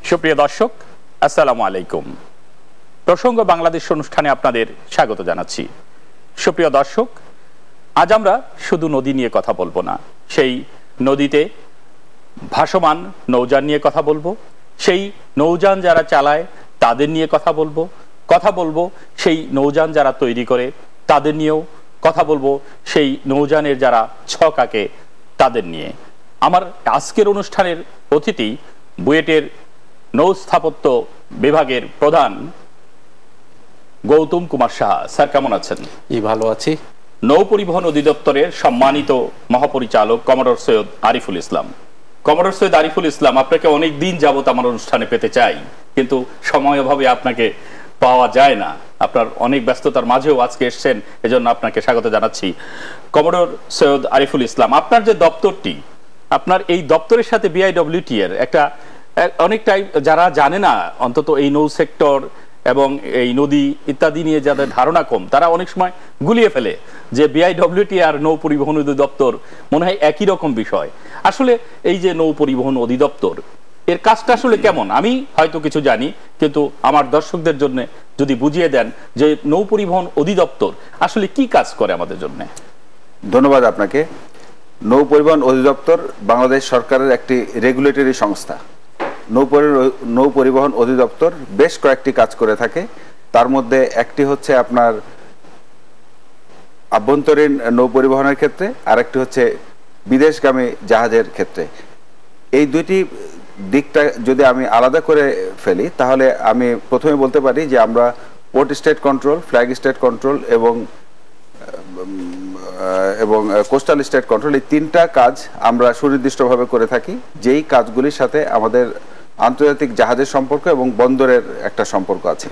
সুপ্রিয় দর্শক, আসসালামু আলাইকুম। প্রসঙ্গ বাংলাদেশ অনুষ্ঠানে আপনাদের স্বাগত জানাচ্ছি। সুপ্রিয় দর্শক, আজ আমরা শুধু নদী নিয়ে কথা বলবো না, সেই নদীতে ভাসমান নৌযান নিয়ে কথা বলবো, সেই নৌযান যারা চালায় তাদের নিয়ে কথা বলবো সেই নৌযান যারা তৈরি করে তাদের নিয়েও কথা বলবো, সেই নৌযানের যারা ছক আঁকে তাদের নিয়ে। আমার আজকের অনুষ্ঠানের অতিথি বুয়েটের নৌ স্থাপত্য বিভাগের প্রধান গৌতম কুমার সাহা। স্যার, কেমন আছেন? ভালো আছি। নৌ পরিবহন অধিদপ্তরের সম্মানিত মহাপরিচালক কমোডর সৈয়দ আরিফুল ইসলাম। কমোডর সৈয়দ আরিফুল ইসলাম, আপনাকে অনেক দিন যাবত আমার অনুষ্ঠানে পেতে চাই, কিন্তু সময় অভাবে আপনাকে পাওয়া যায় না। আপনার অনেক ব্যস্ততার মাঝেও আজকে এসেছেন, এজন্য আপনাকে স্বাগত জানাচ্ছি। কমোডর সৈয়দ আরিফুল ইসলাম, আপনার যে দপ্তরটি, আপনার এই দপ্তরের সাথে বিআইডব্লিউটি এর একটা অনেকটাই, যারা জানে না অন্তত এই নৌ সেক্টর এবং এই নদী ইত্যাদি নিয়ে যাদের ধারণা কম, তারা অনেক সময় গুলিয়ে ফেলে যে বিআইডব্লিউটি আর নৌ পরিবহন অধিদপ্তর মনে হয় একই রকম বিষয়। আসলে এই যে নৌ পরিবহন অধিদপ্তর, এর কাজটা আসলে কেমন? আমি হয়তো কিছু জানি, কিন্তু আমার দর্শকদের জন্য যদি বুঝিয়ে দেন যে নৌ পরিবহন অধিদপ্তর আসলে কি কাজ করে আমাদের জন্য। ধন্যবাদ আপনাকে। নৌ পরিবহন অধিদপ্তর বাংলাদেশ সরকারের একটি রেগুলেটরি সংস্থা। নৌ পরিবহন অধিদপ্তর বেশ কয়েকটি কাজ করে থাকে। তার মধ্যে একটি হচ্ছে আপনার আভ্যন্তরীণ নৌ পরিবহনের ক্ষেত্রে, আর একটি হচ্ছে বিদেশগামী জাহাজের ক্ষেত্রে। এই দুইটি দিকটা যদি আমি আলাদা করে ফেলি, তাহলে আমি প্রথমে বলতে পারি যে আমরা port state control, flag state control এবং কোস্টাল স্টেট কন্ট্রোল, এই তিনটা কাজ আমরা সুনির্দিষ্টভাবে করে থাকি, যেই কাজগুলির সাথে আমাদের আন্তর্জাতিক জাহাজের সম্পর্ক এবং বন্দরের একটা সম্পর্ক আছে।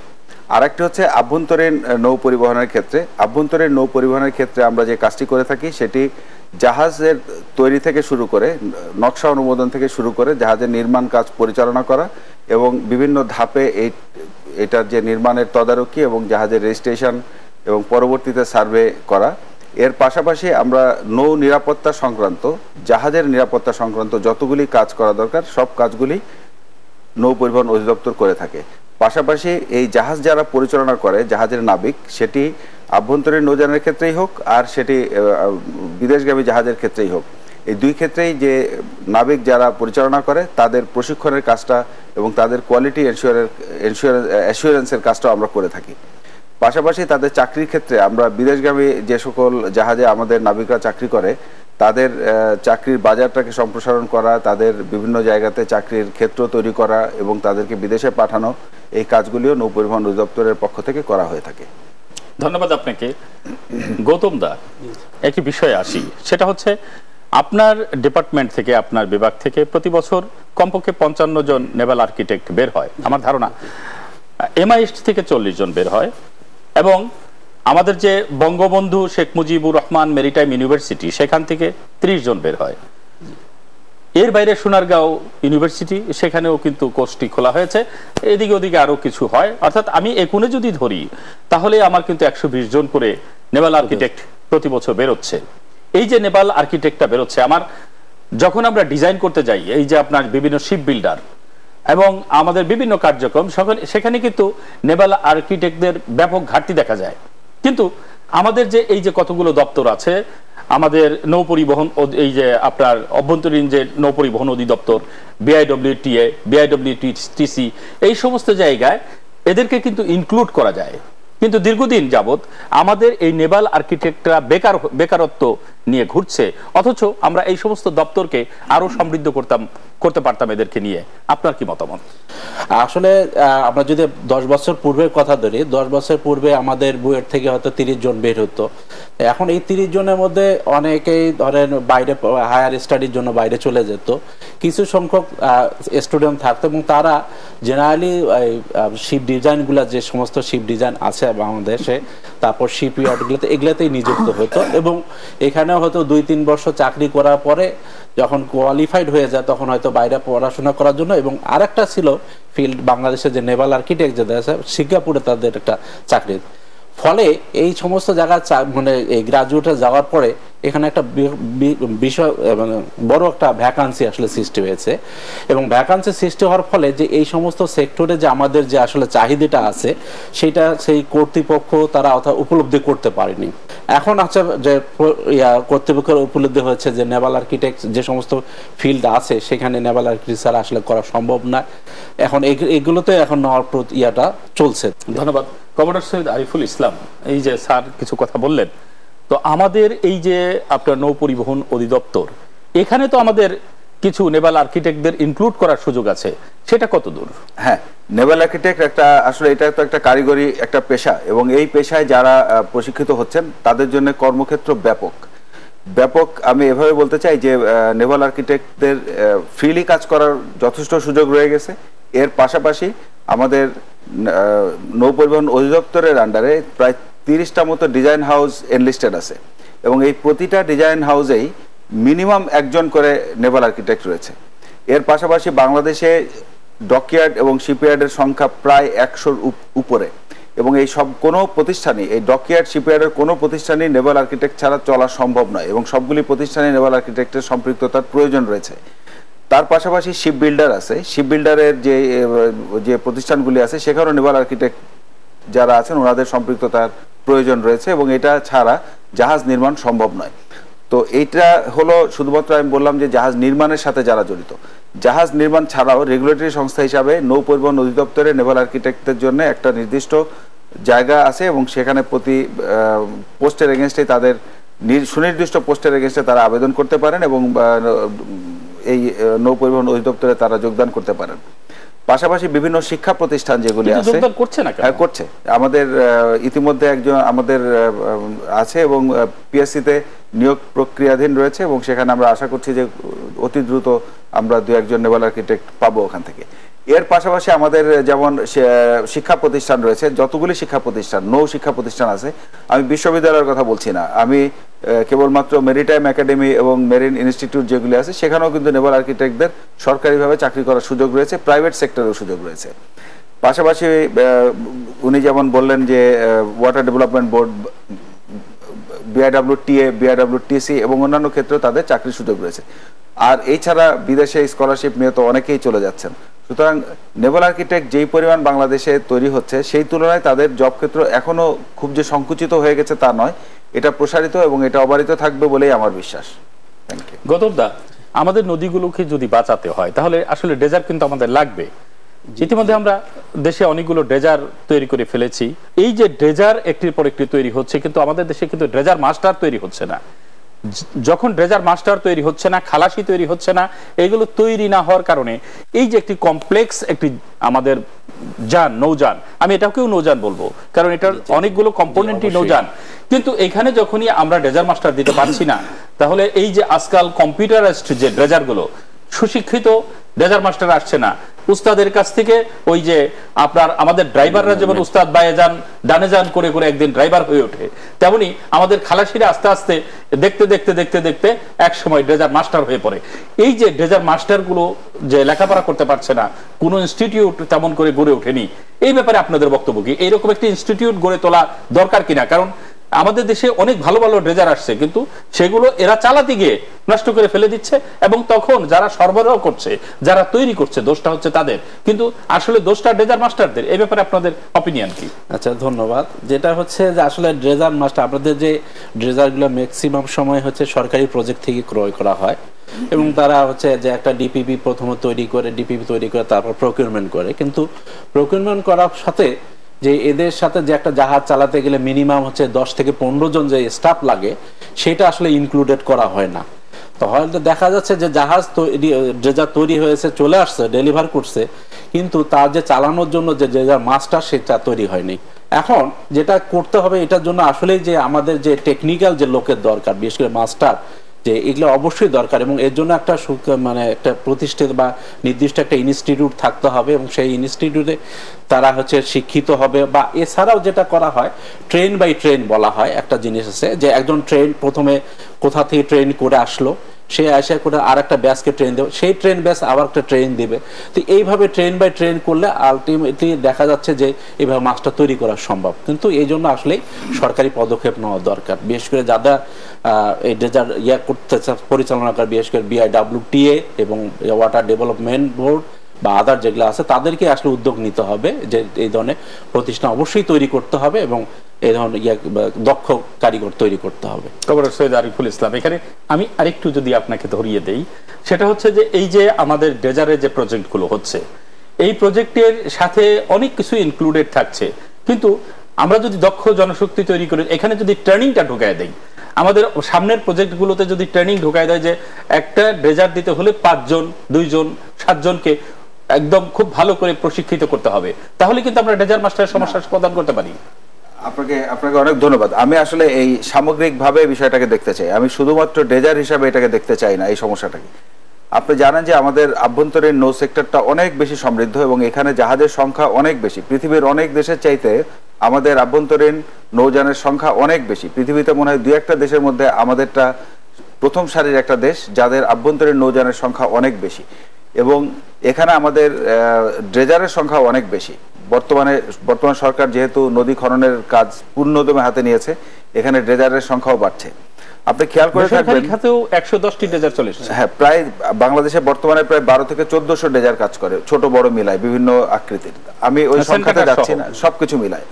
আর একটি হচ্ছে আভ্যন্তরীণ নৌ পরিবহনের ক্ষেত্রে। আভ্যন্তরীণ নৌ পরিবহনের ক্ষেত্রে আমরা যে কাজটি করে থাকি সেটি জাহাজের তৈরি থেকে শুরু করে, নকশা অনুমোদন থেকে শুরু করে জাহাজের নির্মাণ কাজ পরিচালনা করা এবং বিভিন্ন ধাপে এটার যে নির্মাণের তদারকি এবং জাহাজের রেজিস্ট্রেশন এবং পরবর্তীতে সার্ভে করা। এর পাশাপাশি আমরা নৌ নিরাপত্তা সংক্রান্ত, জাহাজের নিরাপত্তা সংক্রান্ত যতগুলি কাজ করা দরকার সব কাজগুলি নৌ পরিবহন অধিদপ্তর করে থাকে। পাশাপাশি এই জাহাজ যারা পরিচালনা করে, জাহাজের নাবিক, সেটি আভ্যন্তরীণ নৌযানের ক্ষেত্রেই হোক আর সেটি বিদেশগামী জাহাজের ক্ষেত্রেই হোক, এই দুই ক্ষেত্রেই যে নাবিক যারা পরিচালনা করে তাদের প্রশিক্ষণের কাজটা এবং তাদের কোয়ালিটি অ্যাসুরেন্সের কাজটাও আমরা করে থাকি। পাশাপাশি তাদের চাকরির ক্ষেত্রে আমরা বিদেশগামী যে সকল জাহাজে আমাদের নাবিকরা চাকরি করে তাদের চাকরির বাজারটাকে সম্প্রসারণ করা, তাদের বিভিন্ন জায়গাতে চাকরির ক্ষেত্র তৈরি করা এবং তাদেরকে বিদেশে পাঠানো, এই কাজগুলিও নৌ পরিবহন অধিদপ্তরের পক্ষ থেকে করা হয়ে থাকে। ধন্যবাদ আপনাকে। গৌতম দা, একটি বিষয়ে আসি, সেটা হচ্ছে আপনার ডিপার্টমেন্ট থেকে, আপনার বিভাগ থেকে প্রতি বছর কমপক্ষে 55 জন নেভাল আর্কিটেক্ট বের হয়। আমার ধারণা MIST থেকে 40 জন বের হয়, এবং আমাদের যে বঙ্গবন্ধু শেখ মুজিবুর রহমান মেরিটাইম ইউনিভার্সিটি, সেখান থেকে 30 জন বের হয়। এর বাইরে সোনারগাঁও ইউনিভার্সিটি, সেখানেও কিন্তু কোর্সটি খোলা হয়েছে। এদিকে ওদিকে আরো কিছু হয়, অর্থাৎ আমি একুনে যদি ধরি তাহলে আমার কিন্তু 120 জন করে নেভাল আর্কিটেক্ট প্রতি বছর বেরোচ্ছে। এই যে নেভাল আর্কিটেক্টটা বেরোচ্ছে, আমার যখন আমরা ডিজাইন করতে যাই, এই যে আপনার বিভিন্ন শিপ বিল্ডার এবং আমাদের বিভিন্ন কার্যক্রম, সেখানে কিন্তু নেভাল আর্কিটেক্টদের ব্যাপক ঘাটতি দেখা যায়। কিন্তু আমাদের যে এই যে কতগুলো দপ্তর আছে, আমাদের নৌ পরিবহন, এই যে আপনার অভ্যন্তরীণ যে নৌ পরিবহন অধিদপ্তর, বিআইডব্লিউটিএ, বিআইডব্লিউটিসি, এই সমস্ত জায়গায় এদেরকে কিন্তু ইনক্লুড করা যায়। কিন্তু দীর্ঘদিন যাবত আমাদের এই নেভাল আর্কিটেক্টরা বেকারত্ব নিয়ে ঘুরছে, অথচ আমরা এই সমস্ত দপ্তরকে আরো সমৃদ্ধ করতে পারতাম এদেরকে নিয়ে। আপনার কি মতামত? আসলে আমরা যদি 10 বছর পূর্বের কথা ধরি, 10 বছর পূর্বে আমাদের বুয়েট থেকে হয়তো 30 জন বের হতো। এখন এই 30 জনের মধ্যে অনেকেই ধরেন বাইরে হায়ার স্টাডির জন্য বাইরে চলে যেত, কিছু সংখ্যক স্টুডেন্ট থাকতো এবং তারা জেনারেলি শিপ ডিজাইনগুলো, যে সমস্ত শিপ ডিজাইন আছে বাংলাদেশে, তারপর শিপইয়ার্ডগুলোতে, এগুলোতেই নিযুক্ত হতো এবং এখানেও হয়তো 2-3 বছর চাকরি করার পরে যখন কোয়ালিফাইড হয়ে যায় তখন হয়তো বাইরে পড়াশোনা করার জন্য। এবং আরেকটা ছিল ফিল্ড বাংলাদেশের যে নেভাল আর্কিটেক্ট যেটা আছে, সিঙ্গাপুরে তাদের একটা চাকরি। ফলে এই সমস্ত জায়গা মানে এই গ্রাজুয়েটে যাওয়ার পরে এখানে একটা বিষয় মানে বড় একটা ভ্যাকান্সি আসলে সৃষ্টি হয়েছে, এবং ভ্যাকান্সি সৃষ্টি হওয়ার ফলে যে এই সমস্ত সেক্টরে যে আমাদের যে আসলে চাহিদাটা আছে সেটা সেই কর্তৃপক্ষ তারা উপলব্ধি করতে পারেনি। এখন আছে যে কর্তৃপক্ষের উপলব্ধি হয়েছে যে নেভাল আর্কিটেক্ট যে সমস্ত ফিল্ড আছে সেখানে নেভাল আর্কিটেক্ট ছাড়া আসলে করা সম্ভব না। এখন এগুলোতে এখন নেওয়ার ইয়াটা চলছে। ধন্যবাদ। কমোডর সৈয়দ আরিফুল ইসলাম, এই যে স্যার কিছু কথা বললেন, তো আমাদের এই যে আপনার নৌ পরিবহন অধিদপ্তর, এখানে তো আমাদের কিছু নেভাল আর্কিটেক্টদের ইনক্লুড করার সুযোগ আছে, সেটা কত দূর? হ্যাঁ, নেভাল আর্কিটেক্ট একটা আসলে এটা তো একটা কারিগরি একটা পেশা, এবং এই পেশায় যারা প্রশিক্ষিত হচ্ছেন তাদের জন্য কর্মক্ষেত্র ব্যাপক। আমি এভাবে বলতে চাই যে নেভাল আর্কিটেক্টদের ফ্রিলি কাজ করার যথেষ্ট সুযোগ রয়ে গেছে। এর পাশাপাশি আমাদের নৌ পরিবহন অধিদপ্তরের আন্ডারে প্রায় 30টা মতো ডিজাইন হাউস এনলিস্টেড আছে, এবং এই প্রতিটা ডিজাইন হাউসেই মিনিমাম একজন করে নেভাল আর্কিটেক্ট রয়েছে। এর পাশাপাশি বাংলাদেশে ডকইয়ার্ড এবং শিপইয়ার্ডের সংখ্যা প্রায় 100-র উপরে, এবং এই সব কোনো প্রতিষ্ঠানই, এই ডকইয়ার্ড শিপইয়ার্ডের কোনো প্রতিষ্ঠানই নেভাল আর্কিটেক্ট ছাড়া চলা সম্ভব নয়, এবং সবগুলি প্রতিষ্ঠানে নেভাল আর্কিটেক্টের সম্পৃক্ততার প্রয়োজন রয়েছে। তার পাশাপাশি শিপ বিল্ডার আছে, শিপ বিল্ডারের যে প্রতিষ্ঠানগুলি আছে সেখানেও নেভাল আর্কিটেক্ট যারা আছেন ওনাদের সম্পৃক্ততার প্রয়োজন রয়েছে, এবং এটা ছাড়া জাহাজ নির্মাণ সম্ভব নয়। তো এইটা হলো শুধুমাত্র আমি বললাম যে জাহাজ নির্মাণের সাথে যারা জড়িত। জাহাজ নির্মাণ ছাড়াও রেগুলেটরি সংস্থা হিসাবে নৌ পরিবহন অধিদপ্তরে নেভাল আর্কিটেক্টদের জন্য একটা নির্দিষ্ট জায়গা আছে, এবং সেখানে প্রতি পোস্টের এগেনস্টে তাদের সুনির্দিষ্ট পোস্টের এগেনস্টে তারা আবেদন করতে পারেন, এবং এই নৌ পরিবহন অধিদপ্তরে তারা যোগদান করতে পারেন। পাশাপাশি বিভিন্ন শিক্ষা প্রতিষ্ঠান যেগুলি আছে করছে, আমাদের ইতিমধ্যে একজন আমাদের আছে এবং পিএসসিতে নিয়োগ প্রক্রিয়াধীন রয়েছে, এবং সেখানে আমরা আশা করছি যে অতি দ্রুত আমরা 2-1 নেভাল আর্কিটেক্ট পাবো ওখান থেকে। এর পাশাপাশি আমাদের যেমন শিক্ষা প্রতিষ্ঠান রয়েছে, যতগুলি শিক্ষা প্রতিষ্ঠান, নৌ শিক্ষা প্রতিষ্ঠান আছে, আমি বিশ্ববিদ্যালয়ের কথা বলছি না, আমি কেবলমাত্র মেরিটাইম একাডেমি এবং মেরিন ইনস্টিটিউট যেগুলি আছে সেখানেও কিন্তু নেভাল আর্কিটেক্টদের সরকারিভাবে চাকরি করার সুযোগ রয়েছে, প্রাইভেট সেক্টরেও সুযোগ রয়েছে। পাশাপাশি উনি যেমন বললেন যে water development board, BIWTA, BIWTC এবং অন্যান্য ক্ষেত্রেও তাদের চাকরির সুযোগ রয়েছে। আর এছাড়া বিদেশে স্কলারশিপ নিয়ে তো অনেকেই চলে যাচ্ছেন। সুতরাং নেভাল আর্কিটেক্ট যেই পরিমাণ বাংলাদেশে তৈরি হচ্ছে সেই তুলনায় তাদের জব ক্ষেত্র এখনো খুব যে সংকুচিত হয়ে গেছে তা নয়, এটা প্রসারিত এবং এটা অবারিত থাকবে বলেই আমার বিশ্বাস। Thank you. গৌতমদা, আমাদের নদীগুলোকে যদি বাঁচাতে হয় তাহলে আসলে ড্রেজার কিন্তু আমাদের লাগবে। ইতিমধ্যে আমরা দেশে অনেকগুলো ড্রেজার তৈরি করে ফেলেছি। এই যে ড্রেজার একটির পর একটি তৈরি হচ্ছে, কিন্তু আমাদের দেশে কিন্তু ড্রেজার মাস্টার তৈরি হচ্ছে না। যখন ড্রেজার মাস্টার তৈরি হচ্ছে না, খালাসি তৈরি হচ্ছে না, এগুলো তৈরি না হওয়ার কারণে এই যে একটি কমপ্লেক্স একটি আমাদের নৌযান, আমি এটাকেও নৌযান বলবো কারণ এটার অনেকগুলো কম্পোনেন্টই নৌযান, কিন্তু এখানে যখনই আমরা ড্রেজার মাস্টার দিতে পারছি না, তাহলে এই যে আজকাল কম্পিউটারাইজড যে ড্রেজারগুলো, সুশিক্ষিত ড্রেজার মাস্টার আসছে না। উস্তাদের কাছ থেকে ওই যে আপনার আমাদের ড্রাইভাররা যেমন উস্তাদ বায়ে যান ডানে যান করে করে একদিন ড্রাইভার হয়ে ওঠে, তেমনি আমাদের খালাসিরা আস্তে আস্তে দেখতে দেখতে দেখতে দেখতে এক সময় ড্রেজার মাস্টার হয়ে পড়ে। এই যে ড্রেজার মাস্টারগুলো যে লেখাপড়া করতে পারছে না, কোনো ইনস্টিটিউট তেমন করে গড়ে ওঠেনি, এই ব্যাপারে আপনাদের বক্তব্য কি? এইরকম একটি ইনস্টিটিউট গড়ে তোলা দরকার কিনা? কারণ আমাদের দেশে অনেক ভালো ভালো ড্রেজার আসছে, কিন্তু সেগুলো এরা চালাতে গিয়ে নষ্ট করে ফেলে দিচ্ছে, এবং তখন যারা সরবরাহ করছে, যারা তৈরি করছে, দোষটা হচ্ছে তাদের, কিন্তু আসলে দোষটা ড্রেজার মাস্টারদের। এই ব্যাপারে আপনাদের অপিনিয়ন কি? আচ্ছা, ধন্যবাদ। যেটা হচ্ছে যে আসলে ড্রেজার মাস্টার, আপনাদের যে ড্রেজারগুলো ম্যাক্সিমাম সময় হচ্ছে সরকারি প্রজেক্ট থেকে ক্রয় করা হয়, এবং তারা হচ্ছে যে একটা ডিপিপি প্রথমে তৈরি করে তারপর প্রকিউরমেন্ট করে, কিন্তু প্রকিউরমেন্ট করার সাথে যে এদের সাথে যে একটা জাহাজ চালাতে গেলে মিনিমাম হচ্ছে 10 থেকে 15 জন যে স্টাফ লাগে সেটা আসলে ইনক্লুডেড করা হয় না। তো হয়তো দেখা যাচ্ছে যে জাহাজ ড্রেজার তৈরি হয়েছে, চলে আসছে, ডেলিভার করছে, কিন্তু তার যে চালানোর জন্য যে ড্রেজার মাস্টার সেটা তৈরি হয়নি। এখন যেটা করতে হবে এটার জন্য আসলে যে আমাদের যে টেকনিক্যাল যে লোকের দরকার, বিশেষ করে মাস্টার, যে এগুলো অবশ্যই দরকার, এবং এর জন্য একটা মানে একটা প্রতিষ্ঠিত বা নির্দিষ্ট একটা ইনস্টিটিউট থাকতে হবে, এবং সেই ইনস্টিটিউটে তারা হচ্ছে শিক্ষিত হবে। বা এছাড়াও যেটা করা হয় ট্রেন বাই ট্রেন বলা হয়, একটা জিনিস আছে যে একজন ট্রেন প্রথমে কোথা থেকে ট্রেন করে আসলো, সে আসা করে আর একটা ব্যাচকে ট্রেন দেবে, সেই ট্রেন ব্যাচ আবার একটা ট্রেন দিবে। তো এইভাবে ট্রেন বাই ট্রেন করলে আলটিমেটলি দেখা যাচ্ছে যে এইভাবে মাস্টার তৈরি করা সম্ভব। কিন্তু এই জন্য আসলে সরকারি পদক্ষেপ নেওয়া দরকার, বিশেষ করে যারা এই ডেজার্ট করতে পরিচালনা করে, বিশেষ করে BIWTA এবং ওয়াটার ডেভেলপমেন্ট বোর্ড বা আদার যেগুলো আছে, তাদেরকে আসলে উদ্যোগ নিতে হবে যে এই ধরনের প্রতিষ্ঠান অবশ্যই তৈরি করতে হবে এবং এই ধরনের দক্ষ কারিগর তৈরি করতে হবে। সৈয়দ আরিফুল ইসলাম, এখানে আমি আরেকটু যদি আপনাকে ধরিয়ে দেই, সেটা হচ্ছে যে এই যে আমাদের ডেজার্টের যে প্রজেক্টগুলো হচ্ছে, এই প্রজেক্টের সাথে অনেক কিছু ইনক্লুডেড থাকছে, কিন্তু আমরা যদি দক্ষ জনশক্তি তৈরি করি, এখানে যদি ট্রেনিংটা ঢুকায় দেই, আমাদের সামনের প্রজেক্টগুলোতে যদি ট্রেনিং ঢুকায় দেয় যে একটা ডেজার্ট দিতে হলে 5 জন 2 জন 7 জনকে একদম খুব ভালো করে প্রশিক্ষিত করতে হবে, তাহলে কিন্তু আমরা ডেজার্ট মাস্টারের সমস্যার সমাধান করতে পারি। আপনাকে অনেক ধন্যবাদ। আমি আসলে এই সামগ্রিকভাবে বিষয়টাকে দেখতে চাই, আমি শুধুমাত্র ডেজার্ট হিসাবে এটাকে দেখতে চাই না এই সমস্যাটাকে। আপনি জানেন যে আমাদের আভ্যন্তরীণ নৌ সেক্টরটা অনেক বেশি সমৃদ্ধ এবং এখানে জাহাজের সংখ্যা অনেক বেশি, পৃথিবীর অনেক দেশের চাইতে আমাদের আভ্যন্তরীণ নৌযানের সংখ্যা অনেক বেশি। পৃথিবীতে মনে হয় 2-1টা দেশের মধ্যে আমাদেরটা প্রথম সারির একটা দেশ যাদের আভ্যন্তরীণ নৌযানের সংখ্যা অনেক বেশি, এবং এখানে আমাদের ড্রেজারের সংখ্যা অনেক বেশি। বর্তমান সরকার যেহেতু নদী খননের কাজ পূর্ণদমে হাতে নিয়েছে, এখানে ড্রেজারের সংখ্যাও বাড়ছে। আপনি খেয়াল করে থাকবেন 110টি ড্রেজার চলে এসেছে। হ্যাঁ, প্রায় বাংলাদেশে বর্তমানে প্রায় 12 থেকে 1400 ড্রেজার কাজ করে, ছোট বড় মিলায় বিভিন্ন আকৃতির। আমি ওই সংখ্যাতে যাচ্ছি না, সবকিছু মিলায়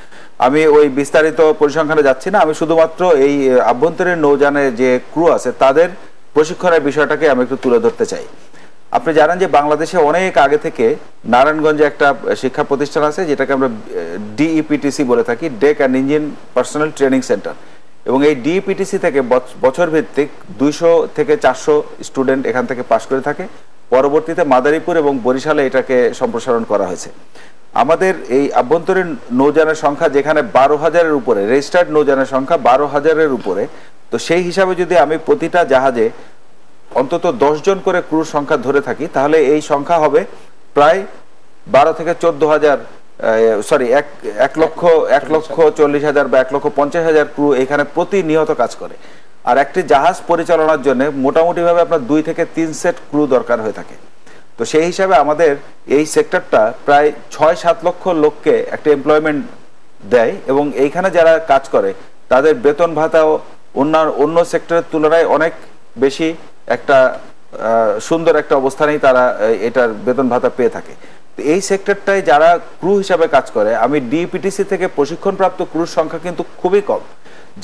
আমি ওই বিস্তারিত পরিসংখ্যানে যাচ্ছি না। আমি শুধুমাত্র এই আভ্যন্তরীণ নৌযানে যে ক্রু আছে তাদের প্রশিক্ষণের বিষয়টাকে আমি একটু তুলে ধরতে চাই। আপনি জানেন যে বাংলাদেশে অনেক আগে থেকে নারায়ণগঞ্জে একটা শিক্ষা প্রতিষ্ঠান আছে যেটাকে আমরা DEPTC বলে থাকি, deck and engine personnel training centre, এবং এই DEPTC থেকে বছর ভিত্তিক 200 থেকে 400 স্টুডেন্ট এখান থেকে পাশ করে থাকে। পরবর্তীতে মাদারীপুর এবং বরিশালে এটাকে সম্প্রসারণ করা হয়েছে। আমাদের এই আভ্যন্তরীণ নৌযানের সংখ্যা যেখানে 12,000-এর উপরে, রেজিস্টার্ড নৌযানের সংখ্যা 12,000-এর উপরে, তো সেই হিসাবে যদি আমি প্রতিটা জাহাজে অন্তত 10 জন করে ক্রুর সংখ্যা ধরে থাকি, তাহলে এই সংখ্যা হবে প্রায় 12 থেকে 14,000, সরি 1,40,000 বা 1,50,000 ক্রু এখানে প্রতিনিয়ত কাজ করে। আর একটি জাহাজ পরিচালনার জন্য মোটামুটিভাবে আপনার 2 থেকে 3 সেট ক্রু দরকার হয়ে থাকে। তো সেই হিসাবে আমাদের এই সেক্টরটা প্রায় 6-7 লক্ষ লোককে একটা এমপ্লয়মেন্ট দেয়, এবং এইখানে যারা কাজ করে তাদের বেতন ভাতাও অন্য সেক্টরের তুলনায় অনেক বেশি একটা সুন্দর একটা অবস্থানেই তারা এটার বেতন ভাতা পেয়ে থাকে। এই সেক্টরটায় যারা ক্রু হিসাবে কাজ করে, আমি DEPTC থেকে প্রশিক্ষণপ্রাপ্ত ক্রুর সংখ্যা কিন্তু খুবই কম।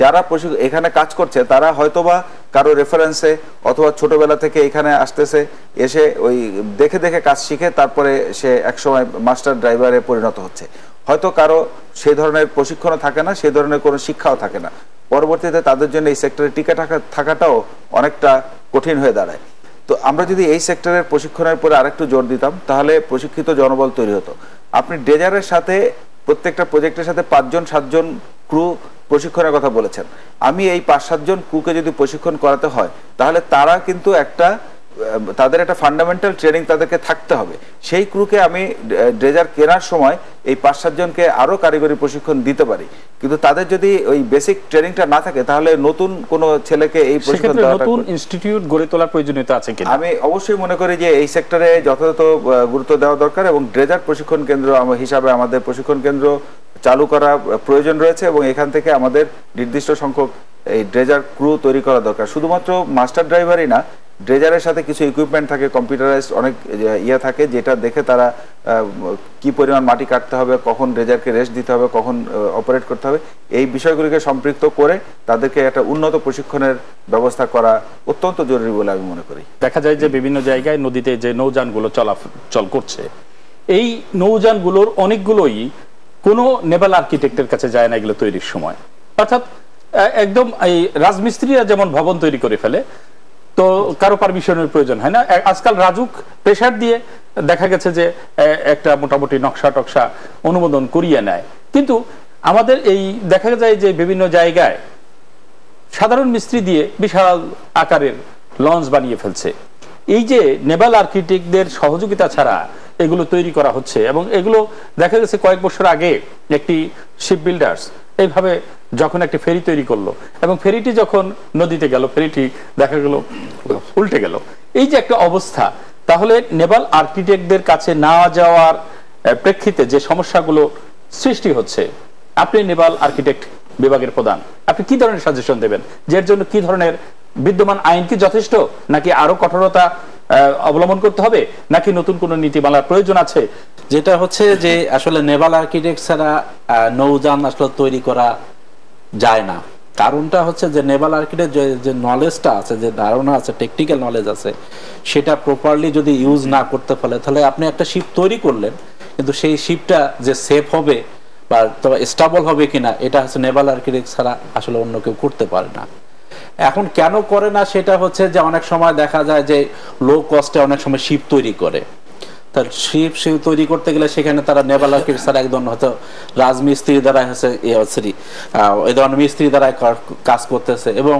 যারা এখানে কাজ করছে তারা হয়তোবা কারো রেফারেন্সে অথবা ছোটবেলা থেকে এখানে আসতেছে, এসে ওই দেখে দেখে কাজ শিখে তারপরে সে একসময় মাস্টার ড্রাইভারে পরিণত হচ্ছে। হয়তো কারো সেই ধরনের প্রশিক্ষণও থাকে না, সেই ধরনের কোনো শিক্ষাও থাকে না। পরবর্তীতে তাদের জন্য এই সেক্টরে টিকে থাকাটাও অনেকটা কঠিন হয়ে দাঁড়ায়। তো আমরা যদি এই সেক্টরের প্রশিক্ষণের পরে আরেকটু জোর দিতাম, তাহলে প্রশিক্ষিত জনবল তৈরি হতো। আপনি ড্রেজারের সাথে প্রত্যেকটা প্রজেক্টের সাথে 5-7 জন ক্রু প্রশিক্ষণের কথা বলেছেন। আমি এই 5-7 জন ক্রুকে যদি প্রশিক্ষণ করাতে হয়, তাহলে তারা কিন্তু তাদের একটা ফান্ডামেন্টাল ট্রেনিং তাদেরকে থাকতে হবে। সেই ক্রুকে আমি ড্রেজার কেনার সময় এই 5-7 জনকে আরো কারিগরি প্রশিক্ষণ দিতে পারি, কিন্তু তাদের যদি ওই বেসিক ট্রেনিংটা না থাকে, তাহলে নতুন কোন ছেলেকে এই প্রশিক্ষণ দেওয়াটা, নতুন ইনস্টিটিউট গড়ে তোলার প্রয়োজনীয়তা আছে কিনা আমি অবশ্যই মনে করি যে এই সেক্টরে যথাযথ গুরুত্ব দেওয়া দরকার, এবং ড্রেজার প্রশিক্ষণ কেন্দ্র হিসাবে আমাদের প্রশিক্ষণ কেন্দ্র চালু করা প্রয়োজন রয়েছে, এবং এখান থেকে আমাদের নির্দিষ্ট সংখ্যক এই ড্রেজার ক্রু তৈরি করা দরকার। শুধুমাত্র মাস্টার ড্রাইভারই না, ড্রেজারের সাথে কিছু ইকুইপমেন্ট থাকে, কম্পিউটারাইজড অনেক থাকে, যেটা দেখে তারা কি পরিমাণ মাটি কাটতে হবে, কখন ড্রেজারকে রেস্ট দিতে হবে, কখন অপারেট করতে হবে, এই বিষয়গুলিকে সম্পৃক্ত করে তাদেরকে একটা উন্নত প্রশিক্ষণের ব্যবস্থা করা অত্যন্ত জরুরি বলে আমি মনে করি। দেখা যায় যে বিভিন্ন জায়গায় নদীতে যে নৌযানগুলো চলাচল করছে, এই নৌযানগুলোর অনেকগুলোই কোনো নেভাল আর্কিটেক্টের কাছে যায় না এগুলো তৈরির সময়। অর্থাৎ একদম এই রাজমিস্ত্রিরা যেমন ভবন তৈরি করে ফেলে, তো কারো পারমিশনের প্রয়োজন হয় না। আজকাল রাজুক প্রেসার দিয়ে দেখা গেছে যে একটা মোটামুটি নকশা টকশা অনুমোদন করিয়ে নেয়, কিন্তু আমাদের এই দেখা যায় যে বিভিন্ন জায়গায় সাধারণ মিস্ত্রি দিয়ে বিশাল আকারের লঞ্চ বানিয়ে ফেলছে। এই যে নেভাল আর্কিটেক্টদের সহযোগিতা ছাড়া এগুলো তৈরি করা হচ্ছে, এবং এগুলো দেখা গেছে কয়েক বছর আগে একটি শিপ বিল্ডার্স এইভাবে যখন একটি ফেরি তৈরি করলো এবং ফেরিটি যখন নদীতে গেল, ফেরিটি দেখা গেল উল্টে গেল, এই যে একটা অবস্থা, তাহলে নেভাল আর্কিটেক্টদের কাছে না যাওয়ার প্রেক্ষিতে যে সমস্যাগুলো সৃষ্টি হচ্ছে, আপনি নেভাল আর্কিটেক্ট বিভাগের প্রধান, আপনি কি ধরনের সাজেশন দেবেন? যে জন্য কি ধরনের বিদ্যমান আইন কি যথেষ্ট, নাকি আরো কঠোরতা অবলম্বন করতে হবে, নাকি নতুন কোন নীতিমালার প্রয়োজন আছে? যেটা হচ্ছে যে আসলে নেভাল আর্কিটেক্ট ছাড়া নৌযান আসলে তৈরি করা যায় না। কারণটা হচ্ছে যে নেভাল আর্কিটেক্ট যে নলেজটা আছে, যে ধারণা আছে, টেকনিক্যাল নলেজ আছে, সেটা প্রপারলি যদি ইউজ না করতে পারে, তাহলে আপনি একটা শিপ তৈরি করলেন, কিন্তু সেই শিপটা যে সেফ হবে বা স্টেবল হবে কিনা, এটা হচ্ছে নেভাল আর্কিটেক্ট ছাড়া আসলে অন্য কেউ করতে পারে না। এখন কেন করে না, সেটা হচ্ছে যে অনেক সময় দেখা যায় যে লো কস্টে অনেক সময় শিপ তৈরি করে। তার শিপ তৈরি করতে গেলে সেখানে তারা নেভাল আর্কিটেক্ট ছাড়া একদম হয়তো রাজমিস্ত্রি দ্বারা হচ্ছে এই ধরনের মিস্ত্রি দ্বারা কাজ করতেছে। এবং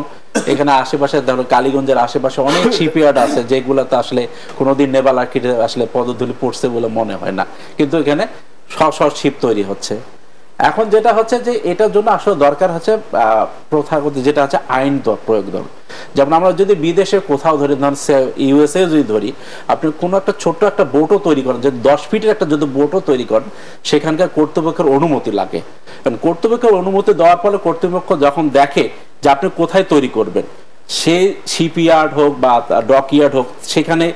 এখানে আশেপাশে ধরো কালীগঞ্জের আশেপাশে অনেক শিপইয়ার্ড আছে যেগুলোতে আসলে কোনোদিন নেভাল আর্কিটেক্ট আসলে পদধূলি পড়ছে বলে মনে হয় না, কিন্তু এখানে সব শিপ তৈরি হচ্ছে। এখন যেটা হচ্ছে যে এটার জন্য আসলে দরকার হচ্ছে প্রথাগত যেটা হচ্ছে আইন প্রয়োগ দরকার। যেমন আমরা যদি বিদেশে কোথাও ধরি, ধরেন ইউএসএ যদি ধরি, আপনি কোনো একটা ছোট্ট একটা বোটও তৈরি করেন, যে 10 ফিটের একটা যদি বোটও তৈরি করেন, সেখানকার কর্তৃপক্ষের অনুমতি লাগে। কারণ কর্তৃপক্ষের অনুমতি দেওয়ার ফলে কর্তৃপক্ষ যখন দেখে যে আপনি কোথায় তৈরি করবেন, সে শিপইয়ার্ড হোক বা ডকইয়ার্ড হোক, সেখানে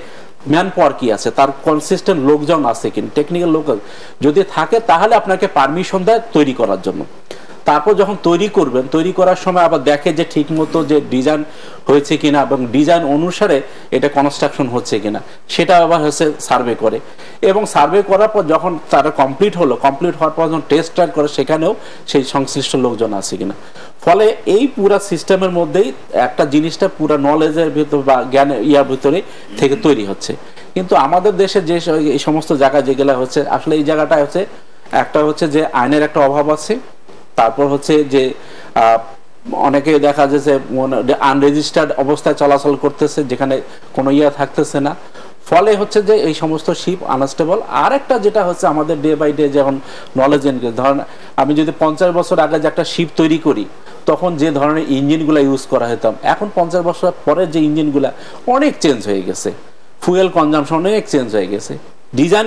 ম্যান পাওয়ার কি আছে, তার কনসিস্টেন্ট লোকজন আছে কিনা, টেকনিক্যাল লোক যদি থাকে, তাহলে আপনাকে পারমিশন দেয় তৈরি করার জন্য। তারপর যখন তৈরি করবেন, তৈরি করার সময় আবার দেখে যে ঠিক মতো যে ডিজাইন হয়েছে কিনা এবং ডিজাইন অনুসারে এটা কনস্ট্রাকশন হচ্ছে কিনা, সেটা আবার হচ্ছে সার্ভে করে। এবং সার্ভে করার পর যখন তারা কমপ্লিট হওয়ার পর যখন টেস্ট ট্রায়াল করে, সেখানেও সেই সংশ্লিষ্ট লোকজন আছে কিনা। ফলে এই পুরা সিস্টেমের মধ্যেই একটা জিনিসটা পুরা নলেজের ভিতর বা জ্ঞানের ভিতরে থেকে তৈরি হচ্ছে। কিন্তু আমাদের দেশে যে এই সমস্ত জায়গা যেগুলো হচ্ছে, আসলে এই জায়গাটা হচ্ছে একটা হচ্ছে যে আইনের একটা অভাব আছে, তারপর হচ্ছে যে অনেকে দেখা যাচ্ছে আনরেজিস্টার্ড অবস্থায় চলাচল করতেছে, যেখানে কোনো থাকতেছে না। ফলে হচ্ছে যে এই সমস্ত শিপ আনস্টেবল। আর একটা যেটা হচ্ছে আমাদের ডে বাই ডে যেমন নলেজ ইনক্রিজ, ধরেন আমি যদি 50 বছর আগে যে একটা শিপ তৈরি করি, তখন যে ধরনের ইঞ্জিনগুলো ইউজ করা হতাম, এখন 50 বছর পরের যে ইঞ্জিনগুলো অনেক চেঞ্জ হয়ে গেছে, ফুয়েল কনজাম্পশন অনেক চেঞ্জ হয়ে গেছে। ডিজাইন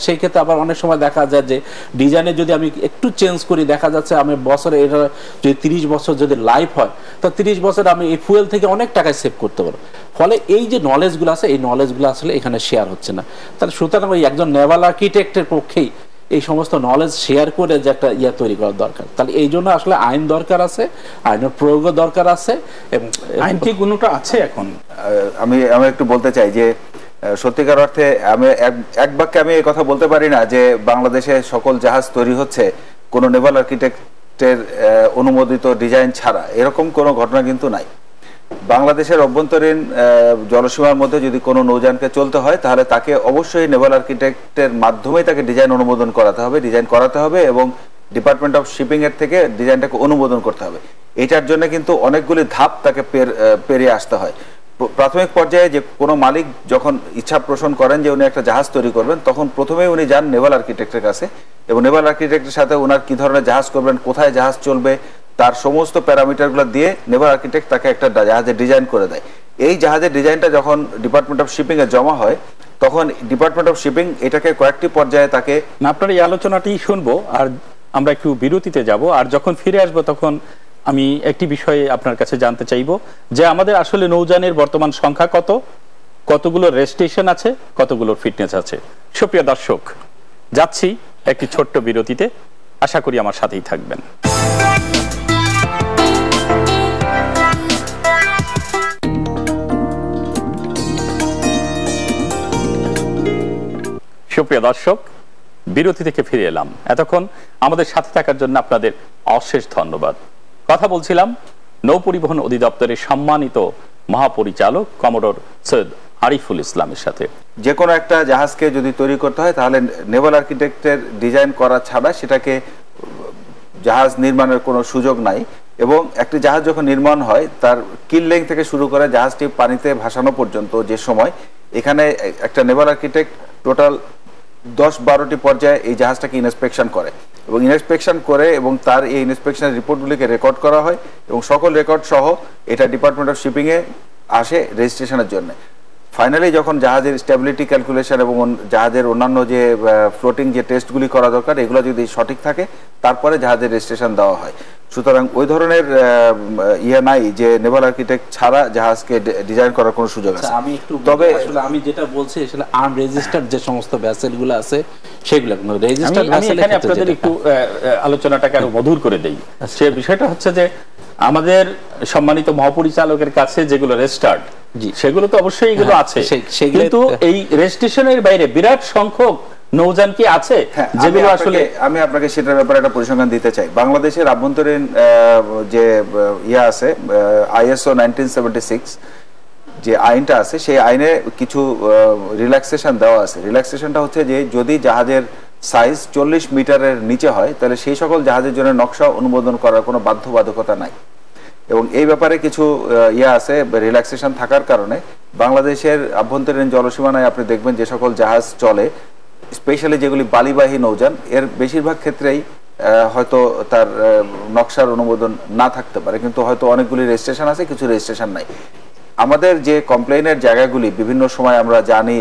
সেই ক্ষেত্রে আবার অনেক সময় দেখা যায় যে ডিজাইনে যদি আমি একটু চেঞ্জ করি, দেখা যাচ্ছে আমি বছরে এটা যদি 30 বছর যদি লাইফ হয়, তো 30 বছর আমি এই ফুয়েল থেকে অনেক টাকায় সেভ করতে পারবো। ফলে এই যে নলেজগুলো আছে, এই নলেজগুলো আসলে এখানে শেয়ার হচ্ছে না। তাহলে সুতরাং ওই একজন নেভাল আর্কিটেক্টের পক্ষেই এই সমস্ত নলেজ শেয়ার করে যে একটা তৈরি করার দরকার। তাহলে এই জন্য আসলে আইন দরকার আছে, আইনের প্রয়োগও দরকার আছে। এবং আইন কি কোনটা আছে এখন? আমি একটু বলতে চাই যে সত্যিকার অর্থে আমি এক বাক্যে আমি এই কথা বলতে পারি না যে বাংলাদেশে সকল জাহাজ তৈরি হচ্ছে কোনো নেভাল আর্কিটেক্টের অনুমোদিত ডিজাইন ছাড়া, এরকম কোনো ঘটনা কিন্তু নাই। বাংলাদেশের অভ্যন্তরীণ জলসীমার মধ্যে যদি কোনো নৌযানকে চলতে হয়, তাহলে তাকে অবশ্যই নেভাল আর্কিটেক্টের মাধ্যমেই তাকে ডিজাইন অনুমোদন ডিজাইন করাতে হবে এবং ডিপার্টমেন্ট অফ শিপিং এর থেকে ডিজাইনটাকে অনুমোদন করতে হবে। এটার জন্য কিন্তু অনেকগুলি ধাপ তাকে পেরিয়ে আসতে হয়। প্রাথমিক পর্যায়ে যে কোনো মালিক যখন ইচ্ছা পোষণ করেন যে উনি একটা জাহাজ তৈরি করবেন, তখন প্রথমেই উনি যান নেভাল আর্কিটেক্টের কাছে এবং নেভাল আর্কিটেক্টের সাথে ওনার কি ধরনের জাহাজ করবেন, কোথায় জাহাজ চলবে, তার সমস্ত প্যারামিটারগুলো দিয়ে নেভাল আর্কিটেক্ট তাকে একটা জাহাজের ডিজাইন করে দেয়। এই জাহাজের ডিজাইনটা যখন ডিপার্টমেন্ট অফ শিপিং এ জমা হয়, তখন ডিপার্টমেন্ট অফ শিপিং এটাকে কয়েকটি পর্যায়ে তাকে আপনার এই আলোচনাটি শুনবো, আর আমরা একটু বিরতিতে যাব। আর যখন ফিরে আসবো, তখন আমি একটি বিষয়ে আপনার কাছে জানতে চাইবো যে আমাদের আসলে নৌযানের বর্তমান সংখ্যা কতগুলো রেজিস্ট্রেশন আছে, কতগুলো ফিটনেস আছে। সুপ্রিয় দর্শক, যাচ্ছি একটি ছোট্ট বিরতিতে, আশা করি আমার সাথেই থাকবেন। সুপ্রিয় দর্শক, বিরতি থেকে ফিরে এলাম। এতক্ষণ আমাদের সাথে থাকার জন্য আপনাদের অশেষ ধন্যবাদ। কথা বলছিলাম নৌ পরিবহন অধিদপ্তরের সম্মানিত মহাপরিচালক কমোডর সৈয়দ আরিফুল ইসলামের সাথে। যে কোনো একটা জাহাজকে যদি তৈরি করতে হয়, তাহলে নেভাল আর্কিটেক্টের ডিজাইন করা ছাড়া সেটাকে জাহাজ নির্মাণের কোনো সুযোগ নাই। এবং একটি জাহাজ যখন নির্মাণ হয়, তার কিল লেং থেকে শুরু করে জাহাজটি পানিতে ভাসানো পর্যন্ত যে সময়, এখানে একটা নেভাল আর্কিটেক্ট টোটাল 10-12টি পর্যায়ে এই জাহাজটাকে ইন্সপেকশন করে। এবং ইন্সপেকশন করে এবং তার এই ইন্সপেকশনের রিপোর্টগুলিকে রেকর্ড করা হয় এবং সকল রেকর্ড সহ এটা ডিপার্টমেন্ট অফ শিপিংয়ে আসে রেজিস্ট্রেশনের জন্য। ফাইনালি যখন জাহাজের স্টেবিলিটি ক্যালকুলেশন এবং জাহাজের অন্যান্য যে ফ্লোটিং যে টেস্টগুলি করা দরকার এগুলো যদি সঠিক থাকে তারপরে জাহাজের রেজিস্ট্রেশন দেওয়া হয়। সুতরাং ওই ধরনের নাই যে নেভাল আর্কিটেক্ট ছাড়া জাহাজকে ডিজাইন করার কোনো সুযোগ আছে। আমি একটু তবে আসলে আমি যেটা বলছি আসলে আনরেজিস্টার্ড যে সমস্ত ভ্যাসেলগুলো আছে সেগুলো রেজিস্টার্ড ভ্যাসেল এখানে আপনাদের একটু আলোচনাটাকে আরো মধুর করে দেই। সে বিষয়টা হচ্ছে যে আমাদের সম্মানিত মহাপরিচালকের কাছে যেগুলো রেজিস্টার্ড সেগুলো তো অবশ্যই এগুলো আছে, কিন্তু এই রেজিস্ট্রেশনের বাইরে বিরাট সংখ্যক নৌযান কি আছে যেগুলো আসলে আমি আপনাকে সেটার ব্যাপারে একটা পরিসংখ্যান দিতে চাই। বাংলাদেশের আভ্যন্তরীণ যে আছে ISO 1976 যে আইনটা আছে সেই আইনে কিছু রিল্যাক্সেশন দেওয়া আছে। রিল্যাক্সেশনটা হচ্ছে যে যদি জাহাজের সাইজ 40 মিটারের নিচে হয় তাহলে সেই সকল জাহাজের জন্য নকশা অনুমোদন করার কোনো বাধ্যবাধকতা নাই এবং এই ব্যাপারে কিছু আছে রিল্যাক্সেশন থাকার কারণে বাংলাদেশের আভ্যন্তরীণ জলসীমানায় আপনি দেখবেন যে সকল জাহাজ চলে স্পেশালি যেগুলি বালিবাহী নৌযান এর বেশিরভাগ ক্ষেত্রেই হয়তো তার নকশার অনুমোদন না থাকতে পারে, কিন্তু হয়তো অনেকগুলি রেজিস্ট্রেশন আছে, কিছু রেজিস্ট্রেশন নাই। আমাদের যে কমপ্লেইনের জায়গাগুলি বিভিন্ন সময় আমরা জানি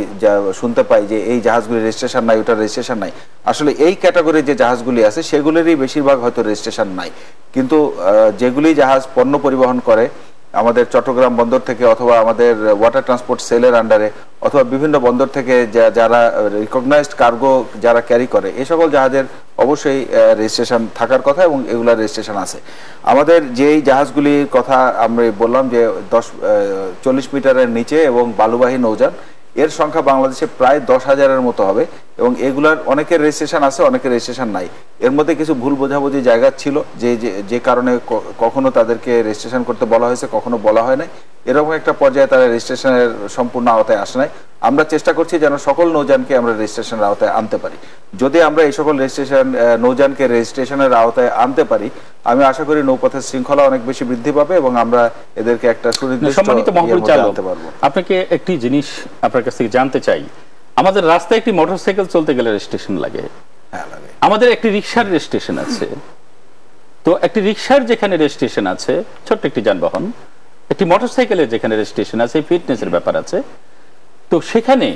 শুনতে পাই যে এই জাহাজগুলি রেজিস্ট্রেশন নাই, ওটা রেজিস্ট্রেশন নাই। আসলে এই ক্যাটাগরির যে জাহাজগুলি আছে সেগুলিরই বেশিরভাগ হয়তো রেজিস্ট্রেশন নাই, কিন্তু যেগুলি জাহাজ পণ্য পরিবহন করে আমাদের চট্টগ্রাম বন্দর থেকে অথবা আমাদের ওয়াটার ট্রান্সপোর্ট সেলের আন্ডারে অথবা বিভিন্ন বন্দর থেকে যারা রিকগনাইজড কার্গো যারা ক্যারি করে এই সকল জাহাজের অবশ্যই রেজিস্ট্রেশন থাকার কথা এবং এগুলার রেজিস্ট্রেশন আছে। আমাদের যেই জাহাজগুলির কথা আমরা বললাম যে 40 মিটারের নিচে এবং বালুবাহী নৌযান এর সংখ্যা বাংলাদেশে প্রায় 10,000-এর মতো হবে এবং এগুলার অনেকের রেজিস্ট্রেশন আছে, অনেকের রেজিস্ট্রেশন নাই। এর মধ্যে কিছু ভুল বোঝাবুঝি জায়গা ছিল যে কারণে কখনো তাদেরকে রেজিস্ট্রেশন করতে বলা হয়েছে, কখনো বলা হয় নাই। এরকম একটা পর্যায়ে তারা রেজিস্ট্রেশনের সম্পূর্ণ আওতায় আসে নাই। আমরা চেষ্টা করছি যেন সকল নৌযানকে আমরা রেজিস্ট্রেশনের আওতায় আনতে পারি। যদি আমরা এই সকল নৌযানকে রেজিস্ট্রেশনের আওতায় আনতে পারি আমি আশা করি নৌপথের শৃঙ্খলা অনেক বেশি বৃদ্ধি পাবে এবং আমরা এদেরকে একটা সুনির্দিষ্ট আনতে পারবো। আপনাকে একটি জিনিস আপনার কাছ থেকে জানতে চাই, আমাদের রাস্তায় একটি মোটরসাইকেল চলতে গেলে রেজিস্ট্রেশন লাগে, আমাদের একটি রিকশার রেজিস্ট্রেশন আছে। তো একটি রিকশার যেখানে রেজিস্ট্রেশন আছে ছোট্ট একটি যানবাহন, একটি মোটরসাইকেলের যেখানে রেজিস্ট্রেশন আছে ফিটনেসের ব্যাপার আছে, তো সেখানে